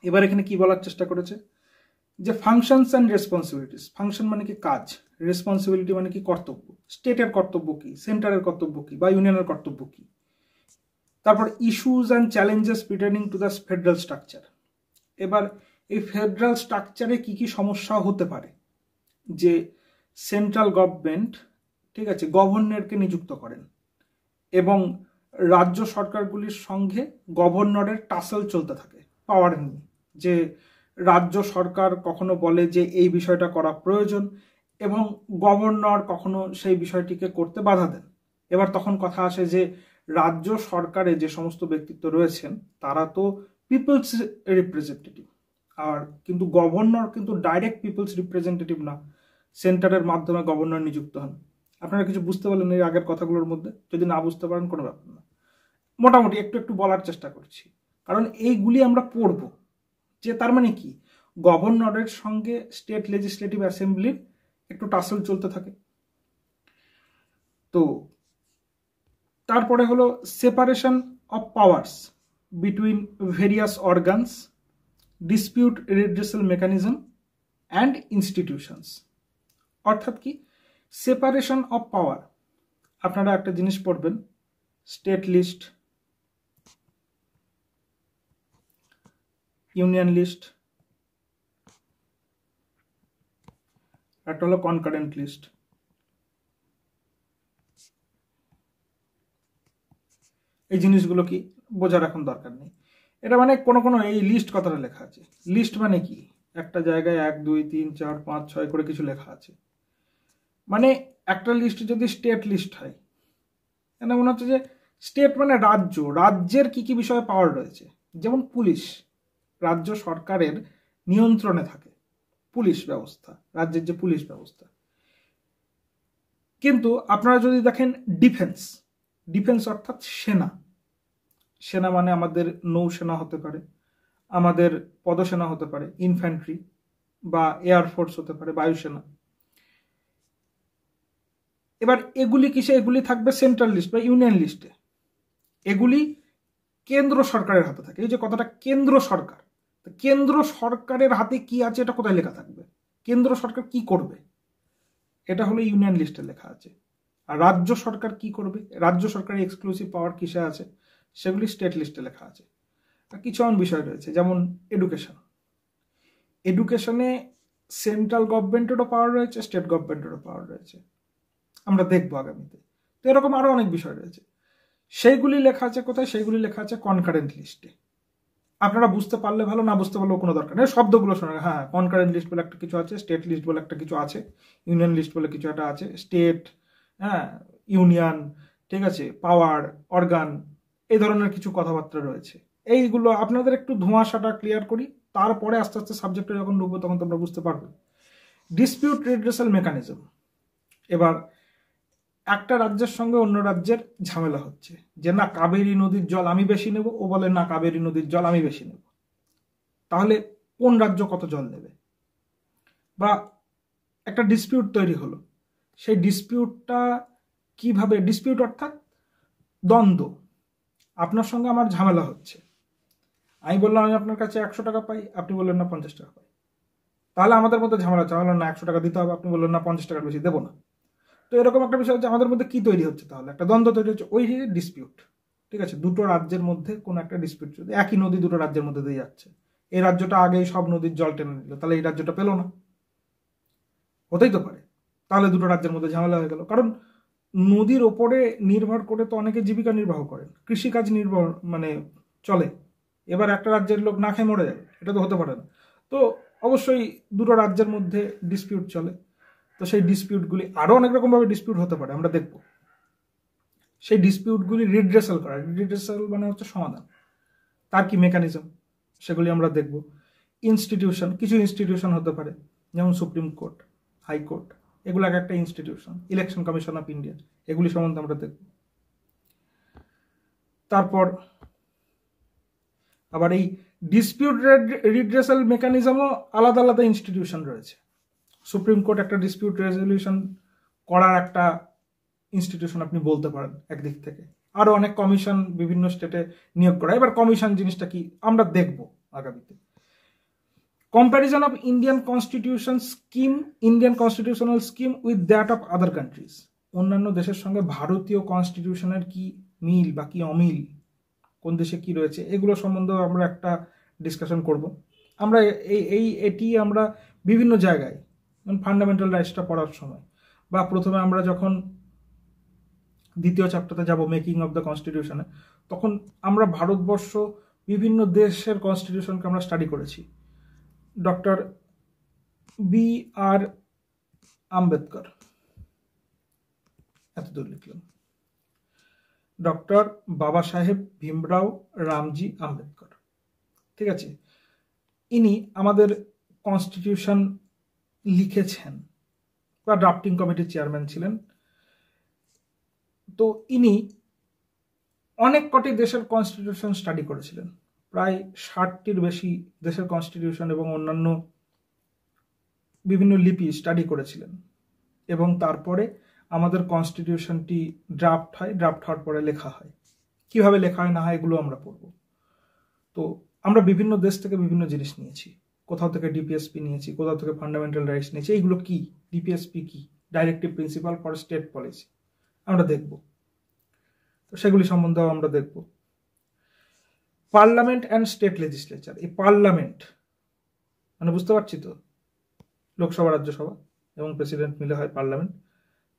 এবার এখানে কি বলার চেষ্টা করেছে, যে ফাংশনস অ্যান্ড রেসপন্সিবিলিটিস, ফাংশন মানে কি কাজ, রেসপন্সিবিলিটি মানে কি কর্তব্য, স্টেটের কর্তব্য কি, সেন্টারের কর্তব্য কি, বা ইউনিয়নের কর্তব্য কি। তারপর issues and challenges pretending to the federal structure. এবার এই ফেডারেল স্ট্রাকচারে কি কি সমস্যা হতে পারে, যে সেন্ট্রাল গভর্নমেন্ট, ঠিক আছে, গভর্নরকে নিযুক্ত করেন, এবং রাজ্য সরকারগুলির সঙ্গে গভর্নরের টাসেল চলতে থাকে পাওয়ার নিয়ে, যে রাজ্য সরকার কখনো বলে যে এই বিষয়টা করা প্রয়োজন, এবং গভর্নর কখনো সেই বিষয়টিকে করতে বাধা দেন। এবার তখন কথা আসে যে রাজ্য সরকারে যে সমস্ত ব্যক্তিত্ব রয়েছেন তারা তো পিপলস রিপ্রেজেন্টেটিভ, আর কিন্তু গভর্নর কিন্তু ডাইরেক্ট পিপলস রিপ্রেজেন্টেটিভ না, সেন্টারের মাধ্যমে গভর্নর নিযুক্ত হন। আপনারা কিছু বুঝতে পারলেন এই আগের কথাগুলোর মধ্যে? যদি না বুঝতে পারেন কোনো ব্যাপার না, মোটামুটি একটু একটু বলার চেষ্টা করছি, কারণ এইগুলি আমরা পড়ব। যে তার মানে কি, গভর্নরের সঙ্গে স্টেট লেজিসলেটিভ অ্যাসেম্বলির একটু টাসেল চলতে থাকে। তো তারপরে হলো separation of powers between various organs, dispute redressal mechanism and institutions. অর্থাৎ কি, সেপারেশন অফ পাওয়ার। আপনারা একটা জিনিস পড়বেন, স্টেট লিস্ট, ইউনিয়ন লিস্ট, একটা হলো কনকারেন্ট লিস্ট। এই জিনিসগুলো কি বোঝার এখন দরকার নেই। এটা মানে কোনো এই লিস্ট কথাটা লেখা আছে, লিস্ট মানে কি, একটা জায়গায় 1 2 3 4 5 6 করে কিছু লেখা আছে। মানে একটা লিস্ট যদি স্টেট লিস্ট হয়, এটা মনে হচ্ছে যে স্টেট মানে রাজ্য, রাজ্যের কি কি বিষয়ে পাওয়ার রয়েছে। যেমন পুলিশ, রাজ্য সরকারের নিয়ন্ত্রণে থাকে পুলিশ ব্যবস্থা, রাজ্যের যে পুলিশ ব্যবস্থা। কিন্তু আপনারা যদি দেখেন ডিফেন্স, ডিফেন্স অর্থাৎ সেনা, সেনা মানে আমাদের নৌসেনা হতে পারে, আমাদের পদসেনা হতে পারে, ইনফ্যান্ট্রি, বা এয়ারফোর্স হতে পারে, বায়ুসেনা। এবার এগুলি কিসে, এগুলি থাকবে সেন্ট্রাল লিস্ট বা ইউনিয়ন লিস্টে, এগুলি কেন্দ্র সরকারের হাতে থাকে। এই যে কথাটা কেন্দ্র সরকার, কেন্দ্র সরকারের হাতে কি আছে এটা কোথায় লেখা থাকবে? কেন্দ্র সরকার কি করবে এটা হলো ইউনিয়ন লিস্টে লেখা আছে। আর রাজ্য সরকার কি করবে, রাজ্য সরকারের এক্সক্লুসিভ পাওয়ার কিসে আছে, সেগুলি স্টেট লিস্টে লেখা আছে। আর কিছু এমন বিষয় রয়েছে যেমন এডুকেশনে সেন্ট্রাল গভর্নমেন্টেরও পাওয়ার রয়েছে, স্টেট গভর্নমেন্টেরও পাওয়ার রয়েছে, আমরা দেখবো আগামীতে। তো এরকম আরো অনেক বিষয় রয়েছে, সেইগুলি লেখা আছে কোথায়? সেইগুলি লেখা আছে কনকারেন্ট লিস্টে। আপনারা বুঝতে পারলে ভালো, না বুঝতে পারলেও কোনো দরকার নেই, শব্দগুলো শোনা। হ্যাঁ, কনকারেন্ট লিস্ট বলে একটা কিছু আছে, স্টেট লিস্ট বলে একটা কিছু আছে, ইউনিয়ন লিস্ট বলে কিছু একটা আছে। স্টেট, হ্যাঁ, ইউনিয়ন, ঠিক আছে, পাওয়ার, অর্গান, এই ধরনের কিছু কথাবার্তা রয়েছে। এইগুলো আপনাদের একটু ধোঁয়াশাটা ক্লিয়ার করি, তারপরে আস্তে আস্তে সাবজেক্টে যখন ঢুকবো তখন তোমরা বুঝতে পারবে। Dispute redressal mechanism. এবার একটা রাজ্যের সঙ্গে অন্য রাজ্যের ঝামেলা হচ্ছে যে না কাবেরী নদীর জল আমি বেশি নেব, ও বলে না কাবেরী নদীর জল আমি বেশি নেব, তাহলে কোন রাজ্য কত জল নেবে? বা একটা ডিসপিউট তৈরি হলো, সেই ডিসপিউটটা কিভাবে, ডিসপিউট অর্থাৎ দ্বন্দ্ব, আপনার সঙ্গে আমার ঝামেলা হচ্ছে, আমি বললাম আমি আপনার কাছে 100 টাকা পাই, আপনি বললেন না 50 টাকা পাই, তাহলে আমাদের মধ্যে ঝামেলা হচ্ছে, না 100 টাকা দিতে হবে, আপনি বললেন না 50 টাকার বেশি দেবো না। তো এরকম একটা বিষয় হচ্ছে, আমাদের মধ্যে কি তৈরি হচ্ছে? তাহলে একটা দ্বন্দ্ব তৈরি হচ্ছে, ওই ডিসপিউট। ঠিক আছে, দুটো রাজ্যের মধ্যে কোনো একটা ডিসপিউট, যদি একই নদী দুটো রাজ্যের মধ্যে দিয়ে যাচ্ছে, এই রাজ্যটা আগেই সব নদীর জল টেনে নিল, তাহলে এই রাজ্যটা পেলো না, হতেই তো পারে, তাহলে দুটো রাজ্যের মধ্যে ঝামেলা হয়ে গেল। কারণ নদীর ওপরে নির্ভর করে তো অনেকে জীবিকা নির্বাহ করেন, কৃষিকাজ নির্ভর মানে চলে, এবার একটা রাজ্যের লোক না খেয়ে মরে যাবে, এটা তো হতে পারে না। তো অবশ্যই দুটো রাজ্যের মধ্যে ডিসপিউট চলে, তো সেই ডিসপিউটগুলি আরও অনেক রকমভাবে ডিসপিউট হতে পারে, আমরা দেখব। সেই ডিসপিউটগুলি রিড্রেসাল করা, রিড্রেসাল মানে হচ্ছে সমাধান, তার কি মেকানিজম সেগুলি আমরা দেখব। ইনস্টিটিউশন, কিছু ইনস্টিটিউশন হতে পারে যেমন সুপ্রিম কোর্ট, হাইকোর্ট, এগুলো এক একটা institution, election commission of India, এগুলি সম্বন্ধে আমরা দেখব। তারপর আবার এই ডিসপিউট রিড্রেসাল মেকানিজমও আলাদা আলাদা ইনস্টিটিউশন রয়েছে। সুপ্রিম কোর্ট একটা ডিসপিউট রেজলিউশন করার একটা ইনস্টিটিউশন আপনি বলতে পারেন একদিক থেকে, আরো অনেক কমিশন বিভিন্ন স্টেটে নিয়োগ করা। এবার কমিশন জিনিসটা কি আমরা দেখব আগামীতে। Comparison of Indian constitution scheme, Indian constitutional scheme with that of other countries, অন্যান্য দেশের সঙ্গে ভারতীয় কনস্টিটিউশনের কি মিল বা কি অমিল, কোন দেশে কি রয়েছে, এগুলো সম্বন্ধেও আমরা একটা ডিসকাশন করব। আমরা এটি আমরা বিভিন্ন জায়গায় ফান্ডামেন্টাল রাইটসটা পড়ার সময়, বা প্রথমে আমরা যখন দ্বিতীয় চ্যাপ্টারতে যাব মেকিং অফ দ্য কনস্টিটিউশনে, তখন আমরা ভারতবর্ষ বিভিন্ন দেশের কনস্টিটিউশনকে আমরা স্টাডি করেছি। Doctor B.R. আম্বেদকর, এতদূর লিখলাম, ডক্টর বাবা সাহেব ভীমরাও রামজি আম্বেদকর, ঠিক আছে, ইনি আমাদের কনস্টিটিউশন লিখেছেন বা ড্রাফটিং কমিটির চেয়ারম্যান ছিলেন। তো ইনি অনেক কটি দেশের কনস্টিটিউশন স্টাডি করেছিলেন, প্রায় 60টির বেশি দেশের কনস্টিটিউশন এবং অন্যান্য বিভিন্ন লিপি স্টাডি করেছিলেন, এবং তারপরে আমাদের কনস্টিটিউশনটি ড্রাফট হয়, ড্রাফট হওয়ার পরে লেখা হয়। কিভাবে লেখা হয় না হয় এগুলো আমরা পড়ব। তো আমরা বিভিন্ন দেশ থেকে বিভিন্ন জিনিস নিয়েছি, কোথাও থেকে ডিপিএসপি নিয়েছি, কোথাও থেকে ফান্ডামেন্টাল রাইটস নিয়েছি। এইগুলো কি, ডিপিএসপি কি, directive principle for state policy, আমরা দেখব। তো সেগুলি সম্বন্ধেও আমরা দেখব। পার্লামেন্ট অ্যান্ড স্টেট লেজিসলেচার, এই পার্লামেন্ট মানে বুঝতে পারছি তো, লোকসভা, রাজ্যসভা এবং প্রেসিডেন্ট মিলে হয় পার্লামেন্ট।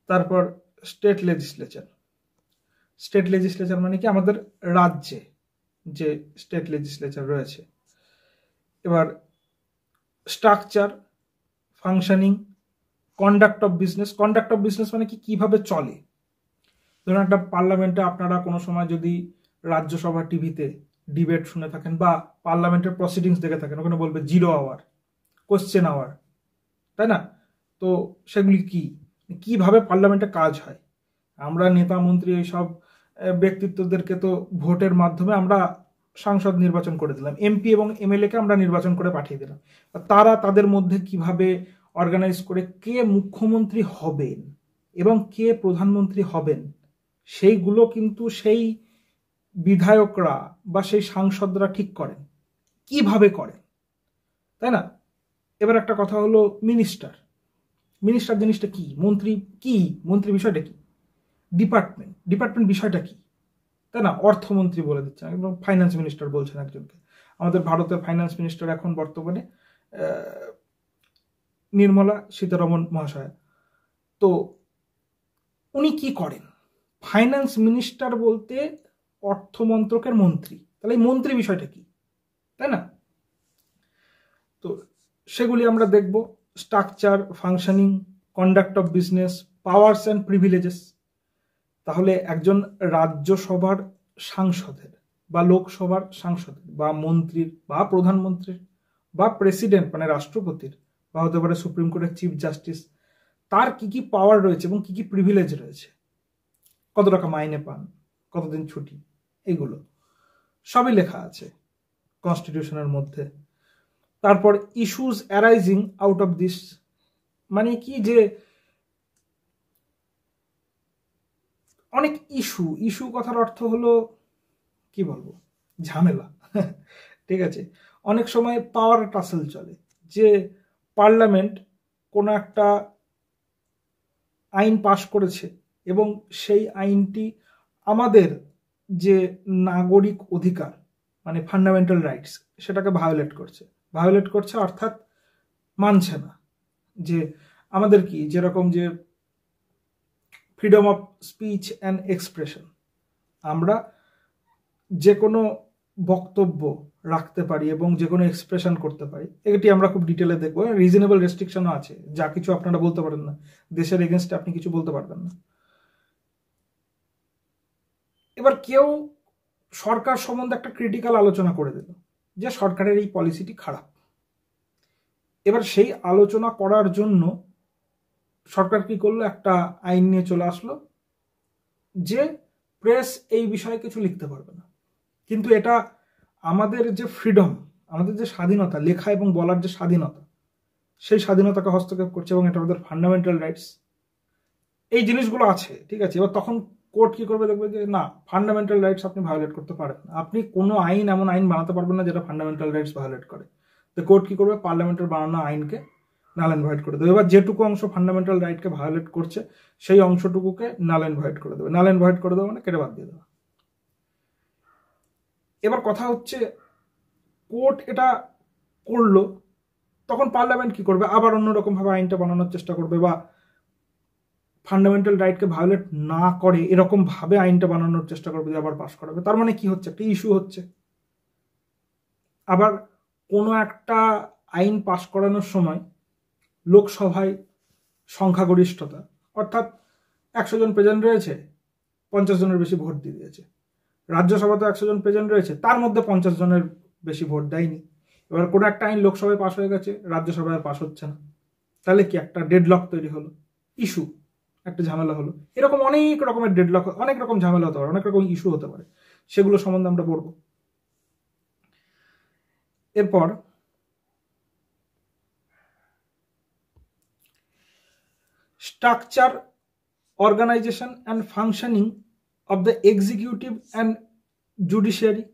তারপর স্টেট লেজিসলেচার, স্টেট লেজিসলেচার মানে কি আমাদের রাজ্যে যে স্টেট লেজিসলেচার রয়েছে। এবার structure, functioning, conduct of business, conduct of business মানে কি, কিভাবে চলে। ধরুন একটা পার্লামেন্টে আপনারা কোনো সময় যদি রাজ্যসভা টিভিতে ডিবেট শুনে থাকেন বা পার্লামেন্টের প্রসিডিংস দেখে থাকেন, ওখানে বলবে 0 আওয়ার, কোশ্চেন আওয়ার, তাই না? তো সেগুলি কি, কিভাবে পার্লামেন্টে কাজ হয়। আমরা নেতা মন্ত্রী এইসব ব্যক্তিত্বদেরকে তো ভোটের মাধ্যমে আমরা সাংসদ নির্বাচন করে দিলাম, এমপি এবং এমএলএ কে আমরা নির্বাচন করে পাঠিয়ে দিলাম। তারা তাদের মধ্যে কিভাবে অর্গানাইজ করে কে মুখ্যমন্ত্রী হবেন এবং কে প্রধানমন্ত্রী হবেন, সেইগুলো কিন্তু সেই বিধায়করা বা সেই সাংসদরা ঠিক করেন। কিভাবে করেন তাই না? এবার একটা কথা হলো মিনিস্টার। মিনিস্টার জিনিসটা কি, মন্ত্রী কি, মন্ত্রী বিষয়টা কি, ডিপার্টমেন্ট বিষয়টা কি, তাই না? অর্থমন্ত্রী বলে দিচ্ছেন, একদম ফাইন্যান্স মিনিস্টার বলছেন একজনকে। আমাদের ভারতের ফাইন্যান্স মিনিস্টার এখন বর্তমানে নির্মলা সীতারমন মহাশয়। তো উনি কি করেন? ফাইন্যান্স মিনিস্টার বলতে অর্থমন্ত্রকের মন্ত্রী, তাহলে এই মন্ত্রী বিষয়টা কি, তাই না? তো সেগুলি আমরা দেখব, structure, functioning, conduct of business, powers and privileges. তাহলে একজন রাজ্যসভার সাংসদের বা লোকসভার সাংসদের বা মন্ত্রীর বা প্রধানমন্ত্রীর বা প্রেসিডেন্ট মানে রাষ্ট্রপতির বা হতে পারে সুপ্রিম কোর্টের চিফ জাস্টিস, তার কি কি পাওয়ার রয়েছে এবং কি কি প্রিভিলেজ রয়েছে, কত টাকা মাইনে পান, কতদিন ছুটি, এগুলো সবই লেখা আছে কনস্টিটিউশনের মধ্যে। তারপর issues arising out of this, মানে কি যে অনেক ইস্যু কথার অর্থ হলো কি বলবো, ঝামেলা। ঠিক আছে, অনেক সময় পাওয়ার টাসেল চলে, যে পার্লামেন্ট কোনো একটা আইন পাশ করেছে এবং সেই আইনটি আমাদের যে নাগরিক অধিকার মানে ফান্ডামেন্টাল রাইটস সেটাকে ভায়োলেট করছে অর্থাৎ মানছে না। যে আমাদের কি যেরকম যে freedom of speech and expression, আমরা যে কোনো বক্তব্য রাখতে পারি এবং যে কোনো এক্সপ্রেশন করতে পারি, এটি আমরা খুব ডিটেলে দেখবো। রিজনেবল রেস্ট্রিকশনও আছে, যা কিছু আপনারা বলতে পারেন না, দেশের এগেনস্টে আপনি কিছু বলতে পারবেন না। এবার কেউ সরকার সম্বন্ধে একটা ক্রিটিক্যাল আলোচনা করে দিল যে সরকারের এই পলিসিটি খারাপ। এবার সেই আলোচনা করার জন্য সরকার কি করলো, একটা আইন নিয়ে চলে আসলো যে প্রেস এই বিষয়ে কিছু লিখতে পারবে না। কিন্তু এটা আমাদের যে ফ্রিডম, আমাদের যে স্বাধীনতা, লেখা এবং বলার যে স্বাধীনতা, সেই স্বাধীনতাকে হস্তক্ষেপ করছে এবং এটা আমাদের ফান্ডামেন্টাল রাইটস, এই জিনিসগুলো আছে। ঠিক আছে, এবার তখন কোর্ট কি করবে, দেখবে যে না, ফান্ডামেন্টাল রাইটস আপনি ভায়োলেট করতে পারেন না, আপনি কোনো আইন এমন আইন বানাতে পারবেন না যেটা ফান্ডামেন্টাল রাইটস ভায়োলেট করে। তো কোর্ট কি করবে, পার্লামেন্টের বানানো আইনকে নাল অ্যান্ড ভয়েড করে দেবে। এবার যেটুকু অংশ ফান্ডামেন্টাল রাইটকে ভায়োলেট করছে সেই অংশটুকুকে নাল অ্যান্ড ভয়েড করে দেবে। নাল অ্যান্ড ভয়েড করে দেবে মানে কেটে বাদ দিয়ে দেবে। এবার কথা হচ্ছে, কোর্ট এটা করলো, তখন পার্লামেন্ট কি করবে, আবার অন্যরকম ভাবে আইনটা বানানোর চেষ্টা করবে বা ফান্ডামেন্টাল রাইটকে ভায়োলেট না করে এরকম ভাবে আইনটা বানানোর চেষ্টা করবে যে আবার পাস করাবে। তার মানে কি হচ্ছে, একটা ইস্যু হচ্ছে। আবার কোনো একটা আইন পাস করানোর সময় লোকসভায় সংখ্যাগরিষ্ঠতা, অর্থাৎ 100 জন প্রেজেন্ট রয়েছে, 50 জনের বেশি ভোট দিয়ে দিয়েছে। রাজ্যসভাতে 100 জন প্রেজেন্ট রয়েছে, তার মধ্যে 50 জনের বেশি ভোট দেয়নি। এবার কোনো একটা আইন লোকসভায় পাস হয়ে গেছে, রাজ্যসভায় পাস হচ্ছে না, তাহলে কি একটা ডেডলক তৈরি হলো, ইস্যু, একটা ঝামেলা হলো। এরকম অনেক রকমের ডেডলক, অনেক রকম ঝামেলা হতে পারে, অনেক রকম ইস্যু হতে পারে, সেগুলো সম্বন্ধে আমরা পড়ব। এরপর structure, organisation and functioning of the executive and judiciary.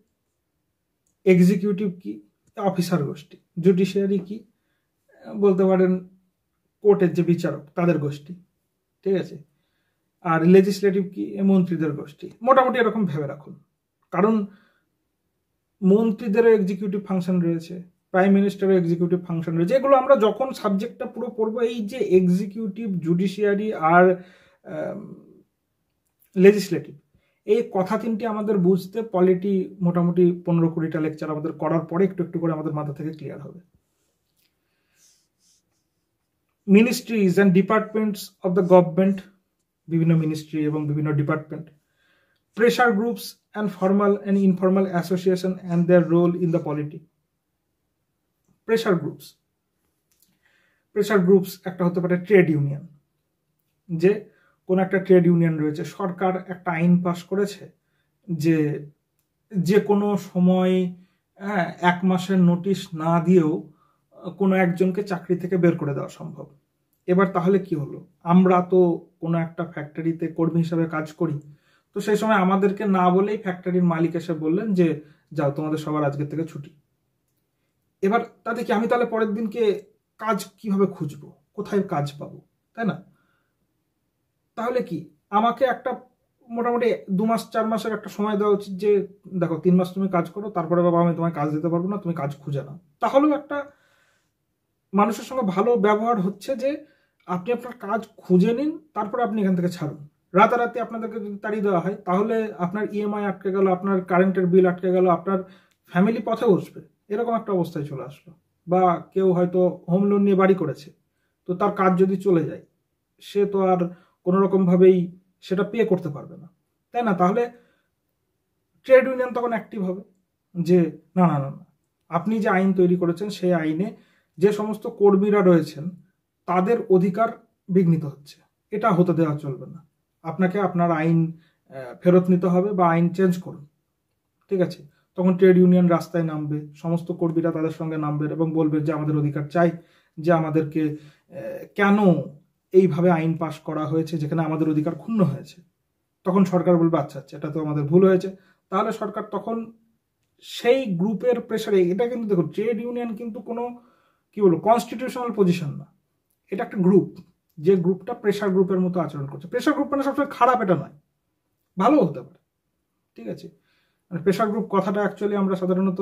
Executive কি, অফিসার গোষ্ঠী। জুডিশিয়ারি কি, বলতে পারেন কোর্টের যে বিচারক তাদের গোষ্ঠী। ঠিক আছে, আর লেজিসলেটিভ কি, মন্ত্রীদের গোষ্ঠী। মোটামুটি এরকম ভেবে রাখুন, কারণ মন্ত্রীদেরও এক্সিকিউটিভ ফাংশন রয়েছে, প্রাইম মিনিস্টারের এক্সিকিউটিভ ফাংশন রয়েছে। এগুলো আমরা যখন সাবজেক্টটা পুরো পড়বো, এই যে এক্সিকিউটিভ, জুডিশিয়ারি আর লেজিসলেটিভ, এই কথা তিনটি আমাদের বুঝতে পলিটি মোটামুটি 15-20টা লেকচার আমাদের করার পরে একটু একটু করে আমাদের মাথা থেকে ক্লিয়ার হবে। Ministries and departments of the government, বিভিন্ন মিনিস্ট্রি এবং বিভিন্ন department. Pressure groups and formal and informal association and their role in the polity. Pressure groups একটা হতে পারে ট্রেড ইউনিয়ন, যে কোন একটা ট্রেড ইউনিয়ন রয়েছে, সরকার একটা আইন পাস করেছে যে যে কোনো সময় 1 মাসের নোটিশ না দিয়েও কোনো একজনকে চাকরি থেকে বের করে দেওয়া সম্ভব। এবার তাহলে কি হলো, আমরা তো কোনো একটা ফ্যাক্টরিতে কর্মী হিসাবে কাজ করি, তো সেই সময় আমাদেরকে না বলেই ফ্যাক্টরির মালিক এসে বললেন যে যাও, তোমাদের সবার আজকের থেকে ছুটি। এবার তাতে কি আমি তাহলে পরের দিনকে কাজ কিভাবে খুঁজবো, কোথায় কাজ পাবো, তাই না? তাহলে কি আমাকে একটা মোটামুটি 2 মাস 4 মাসের একটা সময় দেওয়া উচিত, যে দেখো 3 মাস তুমি কাজ করো, তারপরে বাবা আমি তোমায় কাজ দিতে পারবো না, তুমি কাজ খুঁজে নাও। তাহলেও একটা মানুষের সঙ্গে ভালো ব্যবহার হচ্ছে যে আপনি আপনার কাজ খুঁজে নিন, তারপরে আপনি এখান থেকে ছাড়ুন। রাতারাতি আপনাদেরকে যদি তাড়িয়ে দেওয়া হয় তাহলে আপনার ইএমআই আটকে গেল, আপনার কারেন্টের বিল আটকে গেল, আপনার ফ্যামিলি পথে বসবে, এরকম একটা অবস্থায় চলে আসলো। বা কেউ হয়তো হোম লোন নিয়ে বাড়ি করেছে, তো তার কাজ যদি চলে যায়, সে তো আর কোনো রকমভাবেই সেটা পে করতে পারবে না, তাই না? তাহলে ট্রেড ইউনিয়ন তখন অ্যাক্টিভ হবে যে না না না না, আপনি যে আইন তৈরি করেছেন সেই আইনে যে সমস্ত কর্মীরা রয়েছেন তাদের অধিকার বিঘ্নিত হচ্ছে, এটা হতে দেওয়া চলবে না, আপনাকে আপনার আইন ফেরত নিতে হবে বা আইন চেঞ্জ করুন। ঠিক আছে, তখন ট্রেড ইউনিয়ন রাস্তায় নামবে, সমস্ত কর্মীরা তাদের সঙ্গে নামবে এবং বলবে যে আমাদের অধিকার চাই, যে আমাদেরকে কেন এইভাবে আইন পাশ করা হয়েছে যেখানে আমাদের অধিকার ক্ষুণ্ণ হয়েছে। তখন সরকার বলবে আচ্ছা আচ্ছা এটা তো আমাদের ভুল হয়েছে। তাহলে সরকার তখন সেই গ্রুপের প্রেসারে, এটা কিন্তু দেখো ট্রেড ইউনিয়ন কিন্তু কোনো কি বলবো কনস্টিটিউশনাল পজিশন না, এটা একটা গ্রুপ, যে গ্রুপটা প্রেসার গ্রুপের মতো আচরণ করছে। প্রেসার গ্রুপ মানে সবসময় খারাপ এটা নয়, ভালো হতে পারে। ঠিক আছে, মানে প্রেসার গ্রুপ কথাটা অ্যাকচুয়ালি আমরা সাধারণত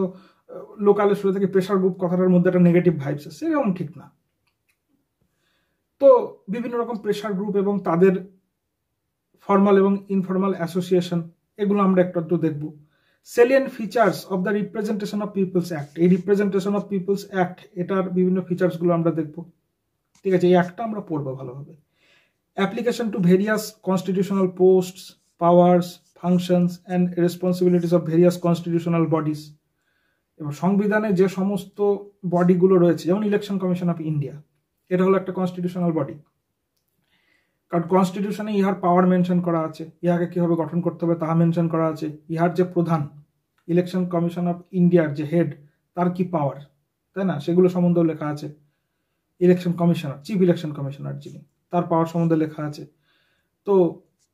লোকালে শুনে থাকি, প্রেসার গ্রুপ কথাটার মধ্যে একটা নেগেটিভ ভাইবস আছে, সেরকম ঠিক না। তো বিভিন্ন রকম প্রেসার গ্রুপ এবং তাদের ফর্মাল এবং ইনফর্মাল অ্যাসোসিয়েশন, এগুলো আমরা একটু দেখব। Salient features of the representation of people's act, এই রিপ্রেজেন্টেশন অফ পিপলস অ্যাক্ট এটার বিভিন্ন ফিচার্সগুলো আমরা দেখব। ঠিক আছে, এই অ্যাক্টটা আমরা পড়বো ভালোভাবে। Application to various constitutional posts, powers, functions and responsibilities of various constitutional bodies. এবং সংবিধানে যে সমস্ত বডিগুলো রয়েছে, যেমন ইলেকশন কমিশন অফ ইন্ডিয়া, এটা হলো একটা কনস্টিটিউশনাল বডি, কারণ কনস্টিটিউশনে ইহার পাওয়ার মেনশন করা আছে, ইহাকে কিভাবে গঠন করতে হবে তাহা মেনশন করা আছে, ইহার যে প্রধান ইলেকশন কমিশন অফ ইন্ডিয়ার যে হেড তার কি পাওয়ার, তাই না, সেগুলো সম্বন্ধেও লেখা আছে। Election commissioner, chief election commissioner যিনি, তার পাওয়ার সম্বন্ধে লেখা আছে। তো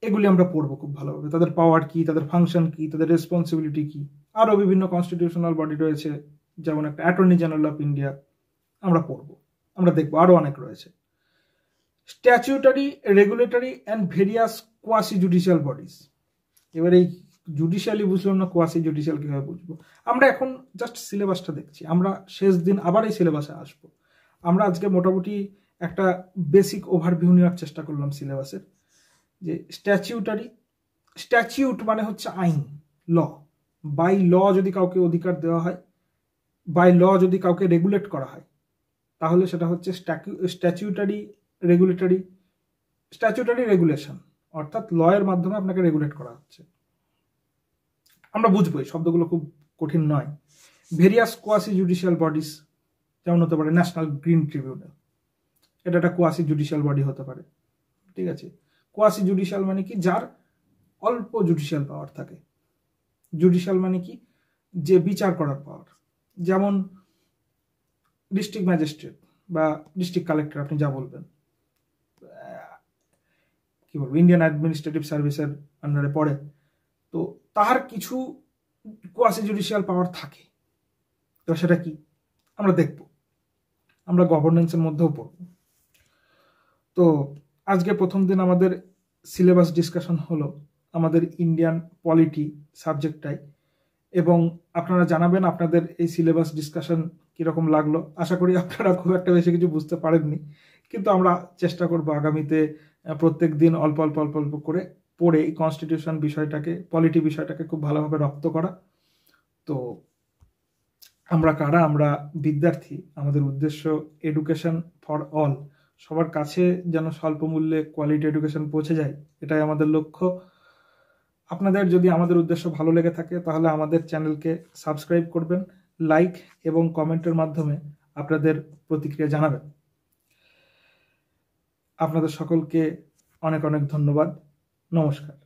এগুলি আমরা পড়বো খুব ভালোভাবে, তাদের পাওয়ার কি, তাদের ফাংশন কি, তাদের রেসপন্সিবিলিটি কি। আরও বিভিন্ন কনস্টিটিউশনাল বডি রয়েছে, যেমন একটা অ্যাটর্নি জেনারেল অফ ইন্ডিয়া, আমরা পড়বো, আমরা দেখবো, আরও অনেক রয়েছে। Statutory, regulatory and various quasi judicial bodies. এবার এই জুডিশিয়ালি বুঝলাম না, কোয়াসি জুডিশিয়াল কীভাবে বুঝবো? আমরা এখন জাস্ট সিলেবাসটা দেখছি, আমরা শেষ দিন আবার এই সিলেবাসে আসবো। আমরা আজকে মোটামুটি একটা বেসিক ওভারভিউ নেওয়ার চেষ্টা করলাম সিলেবাসের, যে স্ট্যাচুটারি, স্ট্যাচিউট মানে হচ্ছে আইন, ল, বাই ল যদি কাউকে অধিকার দেওয়া হয়, বাই ল যদি কাউকে রেগুলেট করা হয়, তাহলে সেটা হচ্ছে স্ট্যাচুটারি রেগুলেটরি, স্ট্যাচুটারি রেগুলেশন, অর্থাৎ ল এর মাধ্যমে আপনাকে রেগুলেট করা হচ্ছে। আমরা বুঝবো, এই শব্দগুলো খুব কঠিন নয়। ভেরিয়াস কোয়াসি জুডিশিয়াল বডিজ, যেমন হতে পারে ন্যাশনাল গ্রিন ট্রিবিউনাল, এটা একটা কোয়াসি জুডিশিয়াল বডি হতে পারে। ঠিক আছে, কোয়াসি জুডিশিয়াল মানে কি, যার অল্প জুডিশিয়াল পাওয়ার থাকে। জুডিশিয়াল মানে কি, যে বিচার করার পাওয়ার, যেমন ডিস্ট্রিক্ট ম্যাজিস্ট্রেট বা ডিস্ট্রিক্ট কালেক্টর, আপনি যা বলবেন, কি বলবো, ইন্ডিয়ান অ্যাডমিনিস্ট্রেটিভ সার্ভিসের আন্ডারে পড়ে, তো তার কিছু কোয়াসি জুডিশিয়াল পাওয়ার থাকে। তো সেটা কি আমরা দেখব, আমরা গভর্নেন্সের মধ্যেও পড়ব। তো আজকে প্রথম দিন আমাদের সিলেবাস ডিসকাশন হলো আমাদের ইন্ডিয়ান পলিটি সাবজেক্টটাই, এবং আপনারা জানাবেন আপনাদের এই সিলেবাস ডিসকাশন কীরকম লাগলো। আশা করি আপনারা খুব একটা বেশি কিছু বুঝতে পারেননি, কিন্তু আমরা চেষ্টা করব আগামীতে প্রত্যেক দিন অল্প অল্প অল্প অল্প করে পড়ে এই কনস্টিটিউশন বিষয়টাকে, পলিটি বিষয়টাকে খুব ভালোভাবে রপ্ত করা। তো আমরা কারা, আমরা বিদ্যার্থী, আমাদের উদ্দেশ্য এডুকেশন ফর অল, সবার কাছে যেন স্বল্প মূল্যে কোয়ালিটি এডুকেশন পৌঁছে যায়, এটাই আমাদের লক্ষ্য। আপনাদের যদি আমাদের উদ্দেশ্য ভালো লেগে থাকে তাহলে আমাদের চ্যানেলকে সাবস্ক্রাইব করবেন, লাইক এবং কমেন্টের মাধ্যমে আপনাদের প্রতিক্রিয়া জানাবেন। আপনাদের সকলকে অনেক অনেক ধন্যবাদ। নমস্কার।